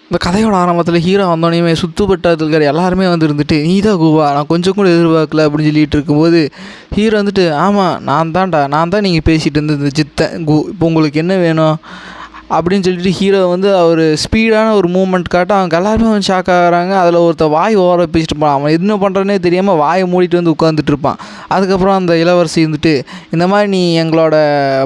இந்த கதையோட ஆரம்பத்தில் ஹீரோ வந்தோடனே சுற்றுப்பட்டத்தில் இருக்கிற எல்லாருமே வந்து இருந்துட்டு நீ தான் கூவா, நான் கொஞ்சம் கூட எதிர்பார்க்கல அப்படின்னு சொல்லிட்டு இருக்கும்போது ஹீரோ வந்துட்டு ஆமாம் நான் தான் நீங்கள் பேசிகிட்டு இருந்தது இந்த சித்தன் இப்போ உங்களுக்கு என்ன வேணும் அப்படின்னு சொல்லிட்டு ஹீரோ வந்து அவர் ஸ்பீடான ஒரு மூமெண்ட் காட்ட அவங்க எல்லாருமே வந்து ஷாக் ஆகிறாங்க. அதில் ஒருத்தர் வாய் ஓவர பேசிட்டு இருப்பான், அவன் என்ன பண்ணுறனே தெரியாமல் வாயை மூடிட்டு வந்து உட்காந்துட்டு இருப்பான். அதுக்கப்புறம் அந்த இளவரசி இருந்துட்டு இந்த மாதிரி நீ எங்களோட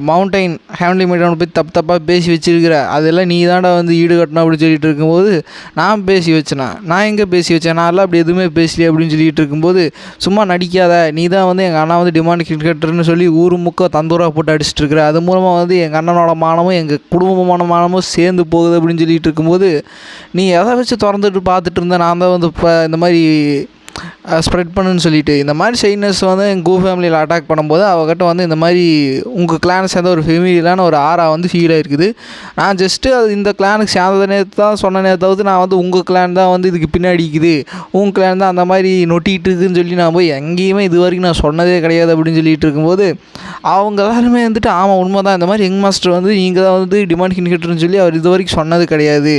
மவுண்டைன் ஹேம்லி மீட்டை போய் தப்பாக பேசி வச்சிருக்கிற, அதெல்லாம் நீ தாண்டா வந்து ஈடுகட்டணும் அப்படின்னு சொல்லிட்டு இருக்கும்போது நான் பேசி வச்சேனா, நான் எங்கே பேசி வச்சேன், நான் எல்லாம் அப்படி எதுவுமே பேசலையே அப்படின்னு சொல்லிட்டு இருக்கும்போது சும்மா நடிக்காத, நீ தான் வந்து எங்கள் அண்ணா வந்து டிமாண்ட் கிரிக்கெட்டர்னு சொல்லி ஊர் முக்க தந்தூராக போட்டு அடிச்சிட்டு இருக்கிற, அது மூலமாக வந்து எங்கள் அண்ணனோட மானமும் எங்கள் குடும்பமான மானமும் சேர்ந்து போகுது அப்படின்னு சொல்லிட்டு இருக்கும்போது நீ எதை வச்சு திறந்துட்டு பார்த்துட்டு இருந்த, நான் தான் வந்து இப்போ இந்த மாதிரி ஸ்ப்ரெட் பண்ணுன்னு சொல்லிட்டு இந்த மாதிரி ஷைனஸ் வந்து எங்கள் கூ ஃபேமிலியில் அட்டாக் பண்ணும்போது அவகிட்ட வந்து இந்த மாதிரி உங்கள் கிளானை சேர்ந்த ஒரு ஃபெமிலியிலான ஒரு ஆரா வந்து ஃபீல் ஆகிருக்குது. நான் ஜஸ்ட்டு அது இந்த கிளானுக்கு சேர்ந்ததனே தான் சொன்னனே தவிர்த்து நான் வந்து உங்கள் கிளான் தான் வந்து இதுக்கு பின்னாடி இருக்குது, உங்கள் கிளான் தான் அந்த மாதிரி நொட்டிகிட்டு இருக்குதுன்னு சொல்லி நான் போய் எங்கேயுமே இது வரைக்கும் நான் சொன்னதே கிடையாது அப்படின்னு சொல்லிட்டு இருக்கும்போது அவங்க எல்லாருமே வந்துட்டு ஆமாம் உண்மை தான், இந்த மாதிரி யங் மாஸ்டர் வந்து நீங்கள் தான் வந்து டிமாண்ட் கிரிக்கெட்டர்னு சொல்லி அவர் இது வரைக்கும் சொன்னது கிடையாது.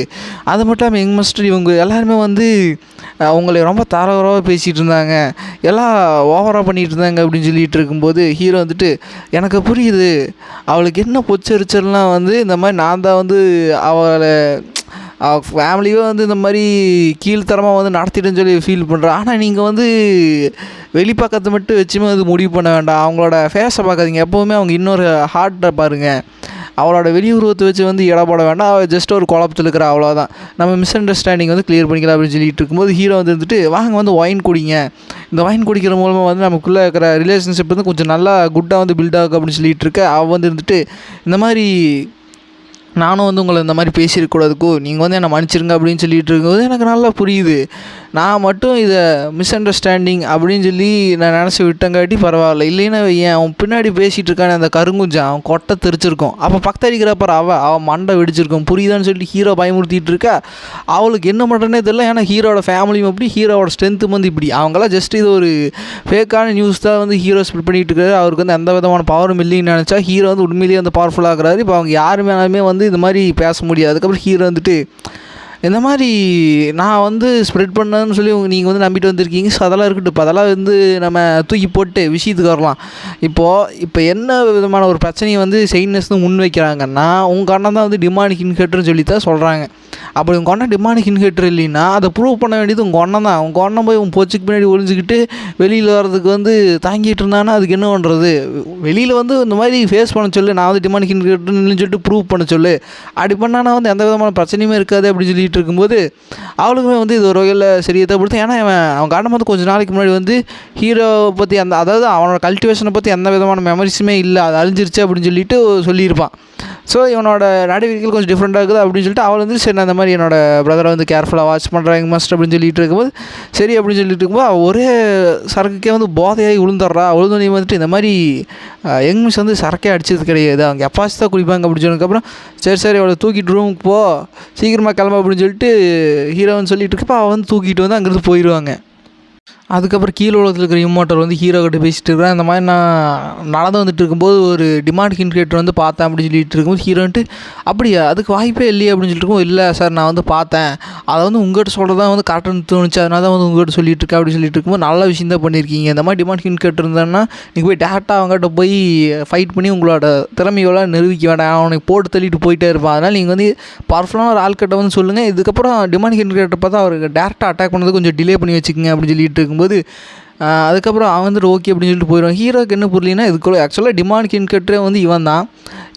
அது மட்டும் இல்லாமல் யங் மாஸ்டர் இவங்க எல்லாருமே வந்து அவங்கள ரொம்ப தாரகராக பேசிகிட்டு இருந்தாங்க, எல்லாம் ஓவராக பண்ணிகிட்டு இருந்தாங்க அப்படின்னு சொல்லிட்டு இருக்கும்போது ஹீரோ வந்துட்டு எனக்கு புரியுது, அவளுக்கு என்ன பொச்சரிச்சல்லாம் வந்து இந்த மாதிரி நான் தான் வந்து அவளை ஃபேமிலியே வந்து இந்த மாதிரி கீழ்த்தரமாக வந்து நடத்திட்டுன்னு சொல்லி ஃபீல் பண்ணுறேன். ஆனால் நீங்கள் வந்து வெளிப்பக்கத்தை மட்டும் வச்சுமே அது முடிவு பண்ண வேண்டாம், அவங்களோட ஃபேஸை பார்க்காதீங்க, எப்போவுமே அவங்க இன்னொரு ஹார்ட்டை பாருங்கள், அவளோட வெளியுருவத்தை வச்சு வந்து இடப்பட வேண்டாம், அவள் ஜஸ்ட் ஒரு குழப்பத்தில் இருக்கிற அவ்வளோதான், நம்ம மிஸ் அண்டர்ஸ்டாண்டிங் வந்து கிளியர் பண்ணிக்கலாம் அப்படின்னு சொல்லிட்டு இருக்கும்போது ஹீரோ வந்துட்டு வாங்க வந்து ஒயின் குடிங்க, இந்த ஒயின் குடிக்கிற மூலமாக வந்து நமக்குள்ளே இருக்கிற ரிலேஷன்ஷிப் வந்து கொஞ்சம் நல்லா குட்டாக வந்து பில்ட் ஆகும் அப்படின்னு சொல்லிட்டு இருக்க. அவள் வந்து இருந்துட்டு இந்த மாதிரி நானும் வந்து உங்களை இந்த மாதிரி பேசியிருக்கூடாதுக்கோ, நீங்கள் வந்து என்னை மன்னிச்சிருங்க அப்படின்னு சொல்லிட்டு இருக்கும்போது எனக்கு நல்லா புரியுது, நான் மட்டும் இதை மிஸ் அண்டர்ஸ்டாண்டிங் அப்படின்னு சொல்லி நான் நினச்சி விட்டங்காட்டி பரவாயில்ல, இல்லைன்னா ஏன் அவன் பின்னாடி பேசிகிட்டு இருக்கானே அந்த கருங்குஞ்சான் அவன் கொட்டை தெரிச்சிருக்கும், அப்போ பக்கத்து அடிக்கிறப்ப அவன் மண்டை வெடிச்சிருக்கும், புரியுதான்னு சொல்லிட்டு ஹீரோ பயமுறுத்திட்டு இருக்கா. அவளுக்கு என்ன பண்ணுறனே தெரியல, ஏன்னா ஹீரோட ஃபேமிலியும் அப்படி, ஹீரோவோட ஸ்ட்ரென்த்து வந்து இப்படி, அவங்களாம் ஜஸ்ட் இது ஒரு ஃபேக்கான நியூஸ் தான் வந்து ஹீரோ ஸ்ப்ரெட் பண்ணிகிட்டு இருக்காரு, அவருக்கு வந்து எந்த விதமான பவரும் இல்லைன்னு நினச்சா ஹீரோ வந்து உண்மையிலேயே வந்து பவர்ஃபுல்லாகிறாரு. இப்போ அவங்க யாருமே வந்து இந்த மாதிரி பேச முடியாது. அதுக்கப்புறம் ஹீரோ வந்துட்டு இந்த மாதிரி நான் வந்து ஸ்ப்ரெட் பண்ணேன்னு சொல்லி நீங்கள் வந்து நம்பிட்டு வந்திருக்கீங்க, ஸோ அதெல்லாம் இருக்கட்டும், இப்போ அதெல்லாம் வந்து நம்ம தூக்கி போட்டு விஷயத்துக்கு வரலாம். இப்போ என்ன விதமான ஒரு பிரச்சனையை வந்து சைனஸ் முன் வைக்கிறாங்கன்னா உங்கள் அண்ணன் தான் வந்து டிமாண்ட் கிரிக்கெட்டர்னு சொல்லி தான் சொல்கிறாங்க. அப்படி உங்கள் அண்ணன் டிமாண்ட் கிரிக்கெட்டர் இல்லைன்னா அதை ப்ரூவ் பண்ண வேண்டியது உங்கள் அண்ணன் தான். உங்கள் அண்ணன் போய் உங்கள் போச்சுக்கு பின்னாடி ஒழிஞ்சிக்கிட்டு வெளியில் வர்றதுக்கு வந்து தாங்கிட்டு இருந்தானா அதுக்கு என்ன பண்ணுறது, வெளியில் வந்து இந்த மாதிரி ஃபேஸ் பண்ண சொல்லு, நான் வந்து டிமாண்ட் கிரிக்கெட்டர்னு சொல்லிட்டு ப்ரூவ் பண்ண சொல்லு, அப்படி பண்ணானா வந்து எந்த விதமான பிரச்சனையுமே இருக்காது அப்படின்னு சொல்லிட்டு இருக்கும்போது அவளுக்குமே வந்து இது ஒரு வகையில் சரியை தப்படுத்து. ஏன்னா அவன் காரணம் வந்து கொஞ்சம் நாளைக்கு முன்னாடி வந்து ஹீரோ பற்றி அதாவது அவனோட கல்டிவேஷனை பற்றி எந்த விதமான மெமரிஸுமே இல்லை, அது அழிஞ்சிருச்சு அப்படின்னு சொல்லிட்டு சொல்லியிருப்பான். ஸோ இவனோட நடவடிக்கைகள் கொஞ்சம் டிஃப்ரெண்ட்டாக இருக்குது அப்படின்னு சொல்லிட்டு அவள் வந்து சரி நான் இந்த மாதிரி என்னோட பிரதரை வந்து கேர்ஃபுல்லாக வாட்ச் பண்ணுறாங்க மாஸ்டர் அப்படின்னு சொல்லிட்டு இருக்கும்போது சரி அப்படின்னு சொல்லிட்டு இருக்கும்போது அவள் ஒரே சரக்குக்கே வந்து போதையாகி விழுந்துடுறா. விழுந்தோடனே வந்துட்டு இந்த மாதிரி யங் மிஸ் வந்து சரக்கே அடிச்சது கிடையாது, அவங்க எப்பாச்சு தான் குடிப்பாங்க அப்படின்னு சொன்னதுக்கப்புறம் சரி அவளை தூக்கிட்டு ரூமுக்கு போ, சீக்கிரமாக கிளம்ப அப்படின்னு சொல்லிட்டு ஹீரோன்னு சொல்லிட்டு இருக்கப்போ அவள் வந்து தூக்கிட்டு வந்து அங்கேருந்து போயிடுவாங்க. அதுக்கப்புறம் கீழே உலகத்தில் இருக்கிற இம்மோட்டர் வந்து ஹீரோ கிட்ட பேசிகிட்டு இருக்கிறேன், இந்த மாதிரி நான் நடந்து வந்துட்டு இருக்கும்போது ஒரு டிமாண்ட் கிரிக்கெட்டர் வந்து பார்த்தேன் அப்படின்னு சொல்லிட்டு இருக்கும்போது ஹீரோன்ட்டு அப்படியா அதுக்கு வாய்ப்பே இல்லையே அப்படின்னு சொல்லிட்டு இருக்கோம். இல்லை சார் நான் வந்து பார்த்தேன், அதை வந்து உங்கள்கிட்ட சொல்கிறது தான் வந்து காட்டுன்னு தோணுச்சு, அதனால தான் வந்து உங்கள்கிட்ட சொல்லிட்டு இருக்கேன் அப்படின்னு சொல்லிட்டு இருக்கும்போது நல்ல விஷயம் தான் பண்ணியிருக்கீங்க. இந்த மாதிரி டிமாண்ட் கிரிக்கெட்டர் இருந்தாங்கன்னா நீங்கள் போய் டேரெக்டாக அவங்ககிட்ட போய் ஃபைட் பண்ணி உங்களோட திறமையோலாம் நிரூபிக்க வேண்டாம், அவனுக்கு போட்டு தள்ளிட்டு போயிட்டே இருப்பான். அதனால் நீங்கள் வந்து பவர்ஃபுல்லான ஒரு ஆள்கிட்ட வந்து சொல்லுங்கள், இதுக்கப்புறம் டிமாண்ட் கிரிக்கெட்டர் பார்த்தா அவருக்கு டேரெக்டாக அட்டாக் பண்ணது கொஞ்சம் டிலே பண்ணி வச்சுக்கோங்க அப்படின்னு சொல்லிட்டு இருக்கும்போது அதுக்கப்புறம் அவன் வந்துட்டு ஓகே அப்படின்னு சொல்லிட்டு போயிடுவான். ஹீரோக்கு என்ன புரியலன்னா இதுக்குள்ள ஆக்சுவலாக டிமாண்ட் கிரிக்கெட்டரே வந்து இவன் தான்,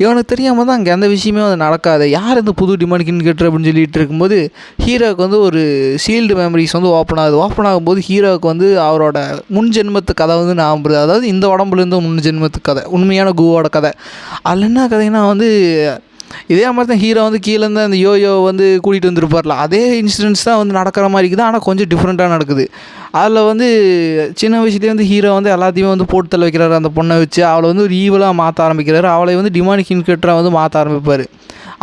இவனுக்கு தெரியாமல் தான் அங்கே எந்த விஷயமே வந்து நடக்காது, யார் இந்த புது டிமாண்ட் கிரிக்கெட்டர் அப்படின்னு சொல்லிட்டு இருக்கும்போது ஹீரோவுக்கு வந்து ஒரு சீல்டு மெமரிஸ் வந்து ஓப்பன் ஆகும்போது ஹீரோவுக்கு வந்து அவரோட முன் ஜென்மத்து கதை வந்து ஞாபகம், அதாவது இந்த உடம்புலேருந்து முன் ஜென்மத்து கதை, உண்மையான குவோட கதை. அதில் என்ன கதைன்னா வந்து இதே மாதிரி தான் ஹீரோ வந்து கீழேருந்து அந்த யோயோ வந்து கூட்டிகிட்டு வந்துருப்பார்ல, அதே இன்சிடென்ட்ஸ் தான் வந்து நடக்கிற மாதிரி இருக்குது, ஆனால் கொஞ்சம் டிஃப்ரெண்ட்டாக நடக்குது. அதில் வந்து சின்ன வயசுலேயே வந்து ஹீரோ வந்து எல்லாத்தையுமே வந்து போட்டு தள்ள வைக்கிறாரு, அந்த பொண்ணை வச்சு அவளை வந்து ஒரு ஈவலாக மாற்ற ஆரம்பிக்கிறாரு, அவளை வந்து டிமாண்ட் கிரிக்கெட்டராக வந்து மாற்ற ஆரம்பிப்பார்.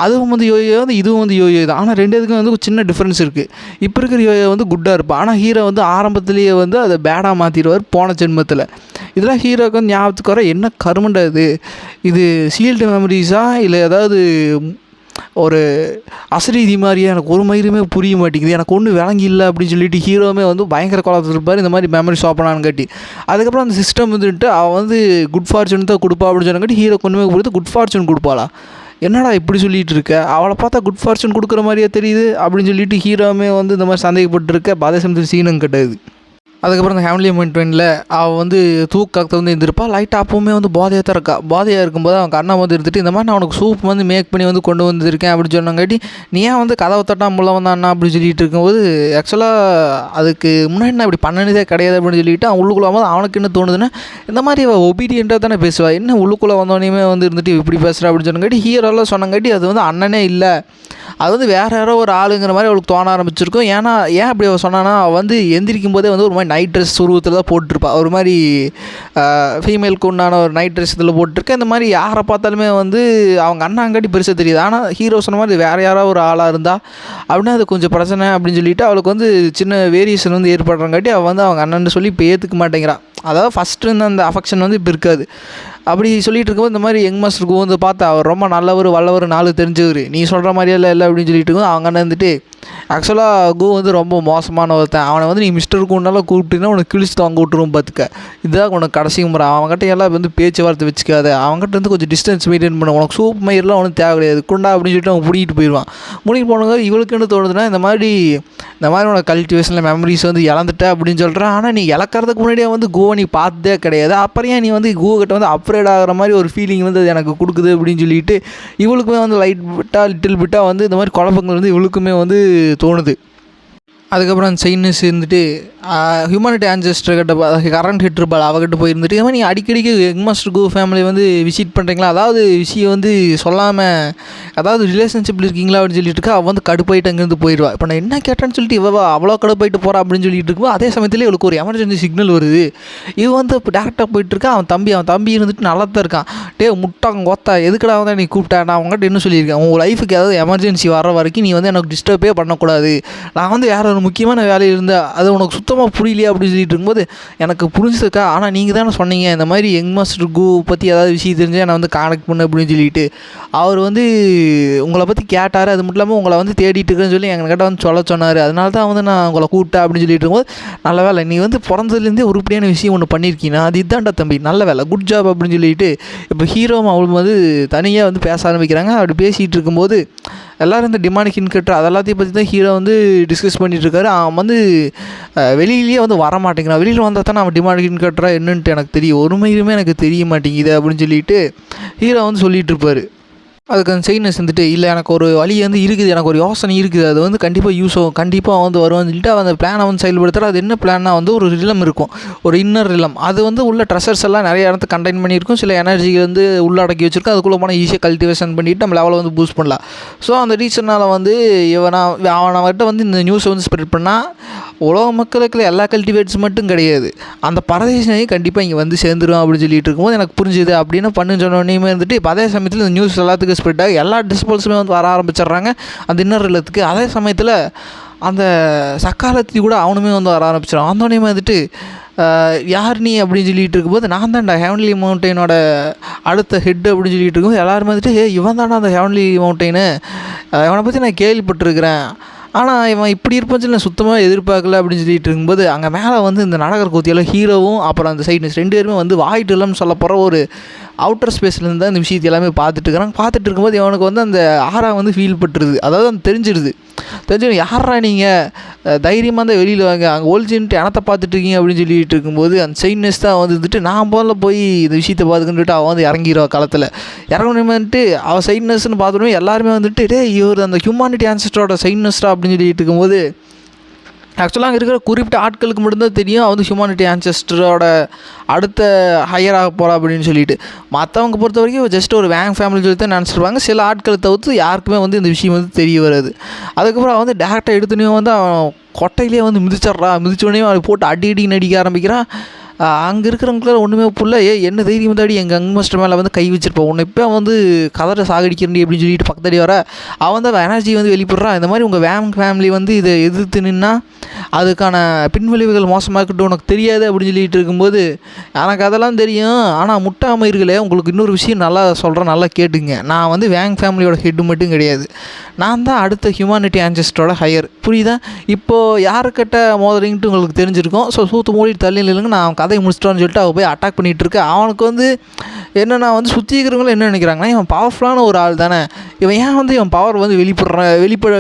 அதுவும் வந்து யோயோ வந்து இதுவும் வந்து யோயோ தான், ஆனால் ரெண்டுத்துக்கும் வந்து ஒரு சின்ன டிஃப்ரென்ஸ் இருக்குது. இப்போ இருக்கிற யோயோ வந்து குட்டாக இருப்பாள், ஆனால் ஹீரோ வந்து ஆரம்பத்துலேயே வந்து அதை பேடாக மாற்றிடுவார் போன ஜென்மத்தில். இதெல்லாம் ஹீரோவுக்கு வந்து ஞாபகத்துக்கு வர என்ன கருமண்டா இது சீல்டு மெமரிஸா இல்லை ஏதாவது ஒரு அசரீதி மாதிரியே எனக்கு ஒரு மயிருமே புரிய மாட்டேங்குது, எனக்கு ஒன்றும் விளங்கி இல்லை அப்படின்னு சொல்லிட்டு ஹீரோவுமே வந்து பயங்கர குழப்பத்தில் இருப்பார் இந்த மாதிரி மெமரி ஷாப்பனான்னு காட்டி. அதுக்கப்புறம் அந்த சிஸ்டம் வந்துட்டு அவள் வந்து குட் ஃபார்ச்சூன் தான் கொடுப்பா அப்படின்னு சொன்னாங்காட்டி ஹீரோ கொண்டு போய் கொடுத்து குட் ஃபார்ச்சூன் கொடுப்பாளா, என்னடா இப்படி சொல்லிகிட்டு இருக்க, அவளை பார்த்தா குட் ஃபார்ச்சூன் கொடுக்குற மாதிரியே தெரியுது அப்படின்னு சொல்லிட்டு ஹீரோவுமே வந்து இந்த மாதிரி சந்தேகப்பட்டுருக்க. அதே சமயத்தில் சீனும் கிடையாது. அதுக்கப்புறம் அந்த ஹேம்லி மவுண்டைனில் அவள் வந்து தூக்கத்தை வந்து இருந்திருப்பா. லைட்டாக அப்போவுமே வந்து போதையாக தான் இருக்கா. போதையாக இருக்கும்போது அவன் கண்ணை வந்து இருந்துட்டு இந்த மாதிரி நான் உனக்கு சூப் வந்து மேக் பண்ணி வந்து கொண்டு வந்திருக்கேன் அப்படின்னு சொன்னாங்காட்டி, நீ ஏன் வந்து கதவை தட்டாமல் உள்ள வந்தான்னா அப்படின்னு சொல்லிட்டு இருக்கும்போது, ஆக்சுவலாக அதுக்கு முன்னாடி நான் இப்படி பண்ணினதே கிடையாது அப்படின்னு சொல்லிட்டு அவன் உள்ளுக்குள்ள போது அவனுக்கு என்ன தோணுதுன்னா, இந்த மாதிரி அவள் ஒபீடியண்ட்டாக தானே பேசுவாள், என்ன உள்ளுக்குள்ளே வந்தோடனே வந்து இருந்துட்டு இப்படி பேசுகிறா அப்படின்னு சொன்னாங்காட்டி, ஹீரோலாம் சொன்னாங்காட்டி அது வந்து அண்ணனே இல்லை, அது வந்து வேறு யாரோ ஒரு ஆளுங்கிற மாதிரி அவளுக்கு தோண ஆரம்பிச்சிருக்கும். ஏன்னா ஏன் அப்படி அவள் சொன்னான்னா, அவள் வந்து எந்திரிக்கும் போதே வந்து ஒரு மாதிரி நைட் ட்ரெஸ் உருவத்தில் தான் போட்டிருப்பாள், ஒரு மாதிரி ஃபீமேலுக்கு உண்டான ஒரு நைட் ட்ரெஸ் இதில் போட்டிருக்கேன். இந்த மாதிரி யாரை பார்த்தாலுமே வந்து அவங்க அண்ணாங்காட்டி பெருசாக தெரியுது. ஆனால் ஹீரோ சொன்ன மாதிரி வேறு யாராவது ஒரு ஆளாக இருந்தால் அப்படின்னா அது கொஞ்சம் பிரச்சனை அப்படின்னு சொல்லிட்டு அவளுக்கு வந்து சின்ன வேரியேஷன் வந்து ஏற்படுறங்காட்டி அவள் வந்து அவங்க அண்ணன்னு சொல்லி இப்போ ஏற்றுக்க மாட்டேங்கிறான். அதாவது ஃபஸ்ட்டு இருந்த அந்த அஃபெக்ஷன் வந்து இப்போ இருக்காது. அப்படி சொல்லிட்டு இருக்கும்போது இந்த மாதிரி யங் மாஸ்டருக்கு வந்து பார்த்தா அவர் ரொம்ப நல்லவர் வல்லவர் நாலு தெரிஞ்சவர், நீ சொல்கிற மாதிரியெல்லாம் இல்லை அப்படின்னு சொல்லிட்டு இருக்கும். அவங்க அண்ணன் வந்துட்டு ஆக்சுவலாக கோ வந்து ரொம்ப மோசமான ஒருத்தன், அவனை வந்து நீ மிஸ்டர் கூண்டாலும் கூப்பிட்டீங்கன்னா உனக்கு கிழிச்சிட்டு வாங்க விட்டுருவோம் பார்த்துக்க, இதுதான் உனக்கு கடைசி முறை, அவங்ககிட்ட எல்லாம் வந்து பேச்சுவார்த்தை வச்சுக்காத, அவங்ககிட்ட வந்து கொஞ்சம் டிஸ்டன்ஸ் மெயின்டைன் பண்ண, உனக்கு சூப் மயிரெலாம் ஒன்றும் தேவை கிடையாது குண்டா அப்படின்னு சொல்லிட்டு அவங்க பிடிக்கிட்டு போயிடுவான். முடிக்கிட்டு போனவங்க இவளுக்கு என்ன தோணுதுன்னா, இந்த மாதிரி உனக்கு கல்டிவேஷனில் மெமரிஸ் வந்து இழந்துட்ட அப்படின்னு சொல்கிறேன். ஆனால் நீ இழக்கிறதுக்கு முன்னாடியே வந்து கோவை நீ பார்த்ததே கிடையாது, அப்புறம் ஏன் நீ வந்து கோகிட்ட வந்து அப்கிரேட் ஆகிற மாதிரி ஒரு ஃபீலிங் வந்து அது எனக்கு கொடுக்குது அப்படின்னு சொல்லிட்டு இவளுக்குமே வந்து லிட்டில் பிட்டாக வந்து இந்த மாதிரி குழப்பங்கள் வந்து இவளுக்குமே வந்து தோணுது. அதுக்கப்புறம் அந்த சைனஸ் இருந்துட்டு ஹியூமனிட்டி ஆன்செஸ்டர் கிட்ட கரண்ட் ஹிட் இருப்பாள் அவகிட்ட போயிருந்துட்டு, இது மாதிரி நீ அடிக்கடிக்கு யங் மாஸ்டர் கோ ஃபேமிலி வந்து விசிட் பண்ணுறீங்களா, அதாவது விஷயம் வந்து சொல்லாமல் அதாவது ரிலேஷன்ஷிப்பில் இருக்கீங்களா அப்படின்னு சொல்லிட்டு இருக்கா. அவள் வந்து கடுப்பாயிட்டு அங்கேருந்து போயிடுவா. இப்போ நான் என்ன கேட்டேன்னு சொல்லிட்டு அவ்வளோ கடுப்பாயிட்டு போகிறா அப்படின்னு சொல்லிட்டு இருக்கும்போது அதே சமயத்தில் இவளுக்கு ஒரு எமர்ஜென்சி சிக்னல் வருது. இவன் வந்து இப்போ டேரெக்டாக போயிட்டுருக்கா. அவன் தம்பி இருந்துட்டு நல்லா தான் இருக்கான். முட்டாங்க கோத்தா எதுக்கடா வந்து நீ கூப்பிட்டேன், நான் அவங்ககிட்ட என்ன சொல்லியிருக்கேன், உங்கள் லைஃபுக்கு ஏதாவது எமர்ஜென்சி வர வரைக்கும் நீ வந்து எனக்கு டிஸ்டர்பே பண்ணக்கூடாது, நான் வந்து வேறு ஒரு முக்கியமான வேலையில் இருந்தால் அது உனக்கு சுத்தமாக புரியலையா அப்படின்னு சொல்லிட்டு இருக்கும்போது, எனக்கு புரிஞ்சுதுக்கா, ஆனால் நீங்கள் தானே சொன்னீங்க இந்த மாதிரி யங் மாஸ்டர் கோ பற்றி ஏதாவது விஷயம் தெரிஞ்சால் நான் வந்து கான்டக்ட் பண்ண அப்படின்னு சொல்லிட்டு அவர் வந்து உங்களை பற்றி கேட்டார். அது மட்டும் இல்லாமல் உங்களை வந்து தேடிட்டு இருக்குன்னு சொல்லி எங்ககிட்ட வந்து சொன்னார். அதனால தான் வந்து நான் உங்களை கூப்பிட்டேன் அப்படின்னு சொல்லிட்டு இருக்கும்போது, நல்ல வேலை நீ வந்து பிறந்ததுலேருந்தே உருப்படியான விஷயம் ஒன்று பண்ணியிருக்கீங்கன்னா அது இதான்டா தம்பி, நல்ல வேலை குட் ஜாப் அப்படின்னு சொல்லிட்டு இப்போ ஹீரோவும் அவளும் வந்து தனியாக வந்து பேச ஆரம்பிக்கிறாங்க. அப்படி பேசிகிட்டு இருக்கும்போது எல்லோரும் இந்த டிமானிக் இன்கெட்டர் அதெல்லாத்தையும் பற்றி தான் ஹீரோ வந்து டிஸ்கஸ் பண்ணிகிட்ருக்காரு. அவன் வந்து வெளியிலேயே வந்து வர மாட்டேங்கிறான். வெளியில் வந்தால் தான் அவன் டிமானிக் இன்கெட்டராக என்னன்ட்டு எனக்கு தெரியும், ஒரு மயிருமே எனக்கு தெரிய மாட்டேங்குது அப்படின்னு சொல்லிட்டு ஹீரோ வந்து சொல்லிகிட்டு இருப்பார். அதுக்கு அந்த சைனஸ் வந்துட்டு, இல்லை எனக்கு ஒரு வழி வந்து இருக்குது, எனக்கு ஒரு யோசனை இருக்குது, அது வந்து கண்டிப்பாக யூஸ் ஆகும், கண்டிப்பாக வந்து வருவான்னு சொல்லிட்டு அவன் அந்த பிளானை வந்து செயல்படுத்துகிற. அது என்ன பிளான்னா வந்து ஒரு ரிலம் இருக்கும், ஒரு இன்னர் ரிலம், அது வந்து உள்ள ட்ரெஷர்ஸ் எல்லாம் நிறைய இடத்த கண்டெயின் பண்ணியிருக்கும், சில எனர்ஜி வந்து உள்ளடக்கி வச்சுருக்கும். அதுக்குள்ளே போனால் ஈஸியாக கல்டிவேஷன் பண்ணிவிட்டு நம்ம லெவலை வந்து பூஸ்ட் பண்ணலாம். ஸோ அந்த ரீசனால் வந்து அவன்கிட்ட வந்து இந்த நியூஸை வந்து ஸ்ப்ரெட் பண்ணால் உலக மக்களுக்கு எல்லா கல்டிவேட்ஸ் மட்டும் கிடையாது, அந்த பரதேசனையும் கண்டிப்பாக இங்கே வந்து சேர்ந்துடும் அப்படின்னு சொல்லிட்டு இருக்கும்போது எனக்கு புரிஞ்சுது அப்படின்னு பண்ணுன்னு சொன்னோடனே இருந்துட்டு, இப்போ அதே சமயத்தில் இந்த நியூஸ் எல்லாத்துக்கும் ஸ்ப்ரெட் ஆகி எல்லா டிஸ்போல்ஸுமே வந்து வர ஆரம்பிச்சிடுறாங்க அந்த இன்னர் இல்லத்துக்கு. அதே சமயத்தில் அந்த சக்காலத்தி கூட அவனுமே வந்து வர ஆரம்பிச்சிடும். வந்தோடனே வந்துட்டு யார் நீ அப்படின்னு சொல்லிட்டு இருக்கும்போது, நான் தான்டா ஹெவன்லி மவுண்டெயினோட அடுத்த ஹெட் அப்படின்னு சொல்லிட்டு இருக்கும்போது எல்லாரும் வந்துட்டு, இவன் தான்டா அந்த ஹெவன்லி மவுண்டெயினு, இவனை பற்றி நான் கேள்விப்பட்டிருக்கிறேன், ஆனால் இவன் இப்படி இருப்பான்னு நான் சுத்தமாக எதிர்பார்க்கல அப்படின்னு சொல்லிட்டு இருக்கும்போது, அங்கே மேலே வந்து இந்த நாடகர் கூத்தியெல்லாம் ஹீரோவும் அப்புறம் அந்த சைட்னஸ் ரெண்டு பேருமே வந்து வாயிட்டு இல்லைன்னு சொல்ல போகிற ஒரு அவுட்டர் ஸ்பேஸ்லேருந்து தான் இந்த விஷயத்தை எல்லாமே பார்த்துட்டு இருக்கிறாங்க. பார்த்துட்டு இருக்கும்போது இவனுக்கு வந்து அந்த ஆறா வந்து ஃபீல் பட்டுருது, அதாவது அந்த தெரிஞ்சிருது யாரா நீங்கள் தைரியமாக தான் வெளியில் வாங்க, அங்கே ஒழிச்சுன்ட்டு எனத்தை பார்த்துட்ருக்கீங்க அப்படின்னு சொல்லிட்டு இருக்கும்போது அந்த சைட்னஸ் தான் வந்துட்டு நான் போல போய் இந்த விஷயத்தை பார்த்துக்கிட்டு அவன் வந்து இறங்கிடுவா களத்தில். இறங்கணுமேன்ட்டு அவள் சைட்னஸ்ன்னு பார்த்துட்டு எல்லாருமே வந்துட்டு இவர் அந்த ஹியூமானிட்டி ஆன்சஸ்டரோட சைட்னஸ்டா அப்படின்னு சொல்லிட்டு இருக்கும்போது, ஆக்சுவலாக அங்கே இருக்கிற குறிப்பிட்ட ஆட்களுக்கு மட்டும்தான் தெரியும் அவன் வந்து ஹியூமானிட்டி ஆன்சஸ்டரோட அடுத்த ஹையராக போகிறா அப்படின்னு சொல்லிட்டு. மற்றவங்க பொறுத்த வரைக்கும் ஜஸ்ட் ஒரு வேங் ஃபேமிலி சொல்லி தான் நினச்சிருப்பாங்க. சில ஆட்களை தவிர்த்து யாருக்குமே வந்து இந்த விஷயம் வந்து தெரிய வராது. அதுக்கப்புறம் அவன் வந்து டேரெக்டாக எடுத்துனே வந்து அவன் கொட்டையிலே வந்து மிதிச்சிட்றான். மிதிச்சோடனே அவன் போட்டு அடின்னு அடிக்க ஆரம்பிக்கிறான். அங்கே இருக்கிறவங்களால ஒன்றுமே புரியல. என்ன தைரியம் தாடி எங்கள் யங் மாஸ்டர் மேலே வந்து கை வச்சிருப்போம், உன்னை இப்போ வந்து கதரை சாகடிக்கிறண்டி அப்படின்னு சொல்லிட்டு பக்கத்தாடி வர அவன் தான் எனர்ஜி வந்து வெளிப்படுறான். இந்த மாதிரி உங்கள் வேங் ஃபேமிலி வந்து இதை எதிர்த்து நின்னா அதுக்கான பின்விளைவுகள் மோசமாக இருக்கட்டும் உனக்கு தெரியாது அப்படின்னு சொல்லிட்டு இருக்கும்போது, எனக்கு அதெல்லாம் தெரியும், ஆனால் முட்டாமல் இருக்கல, உங்களுக்கு இன்னொரு விஷயம் நல்லா சொல்கிறேன், நல்லா கேட்டுங்க. நான் வந்து வேங் ஃபேமிலியோட ஹெட்டு மட்டும் கிடையாது, நான் தான் அடுத்த ஹியூமானிட்டி ஆன்செஸ்டரோட ஹையர், புரியுதா? இப்போது யாருக்கிட்ட மோதுறீங்கன்ட்டு உங்களுக்கு தெரிஞ்சிருக்கும். ஸோ சூத்து மூடிட்டு தள்ளி இல்லைங்க, நான் கதையை முடிச்சிட்டோன்னு சொல்லிட்டு அவள் போய் அட்டாக் பண்ணிகிட்டு இருக்கேன். அவனுக்கு வந்து என்னென்னா வந்து சுற்றி இருக்கிறவங்களும் என்ன நினைக்கிறாங்கன்னா, இவன் பவர்ஃபுல்லான ஒரு ஆள் தானே, இவன் ஏன் வந்து இவன் பவர் வந்து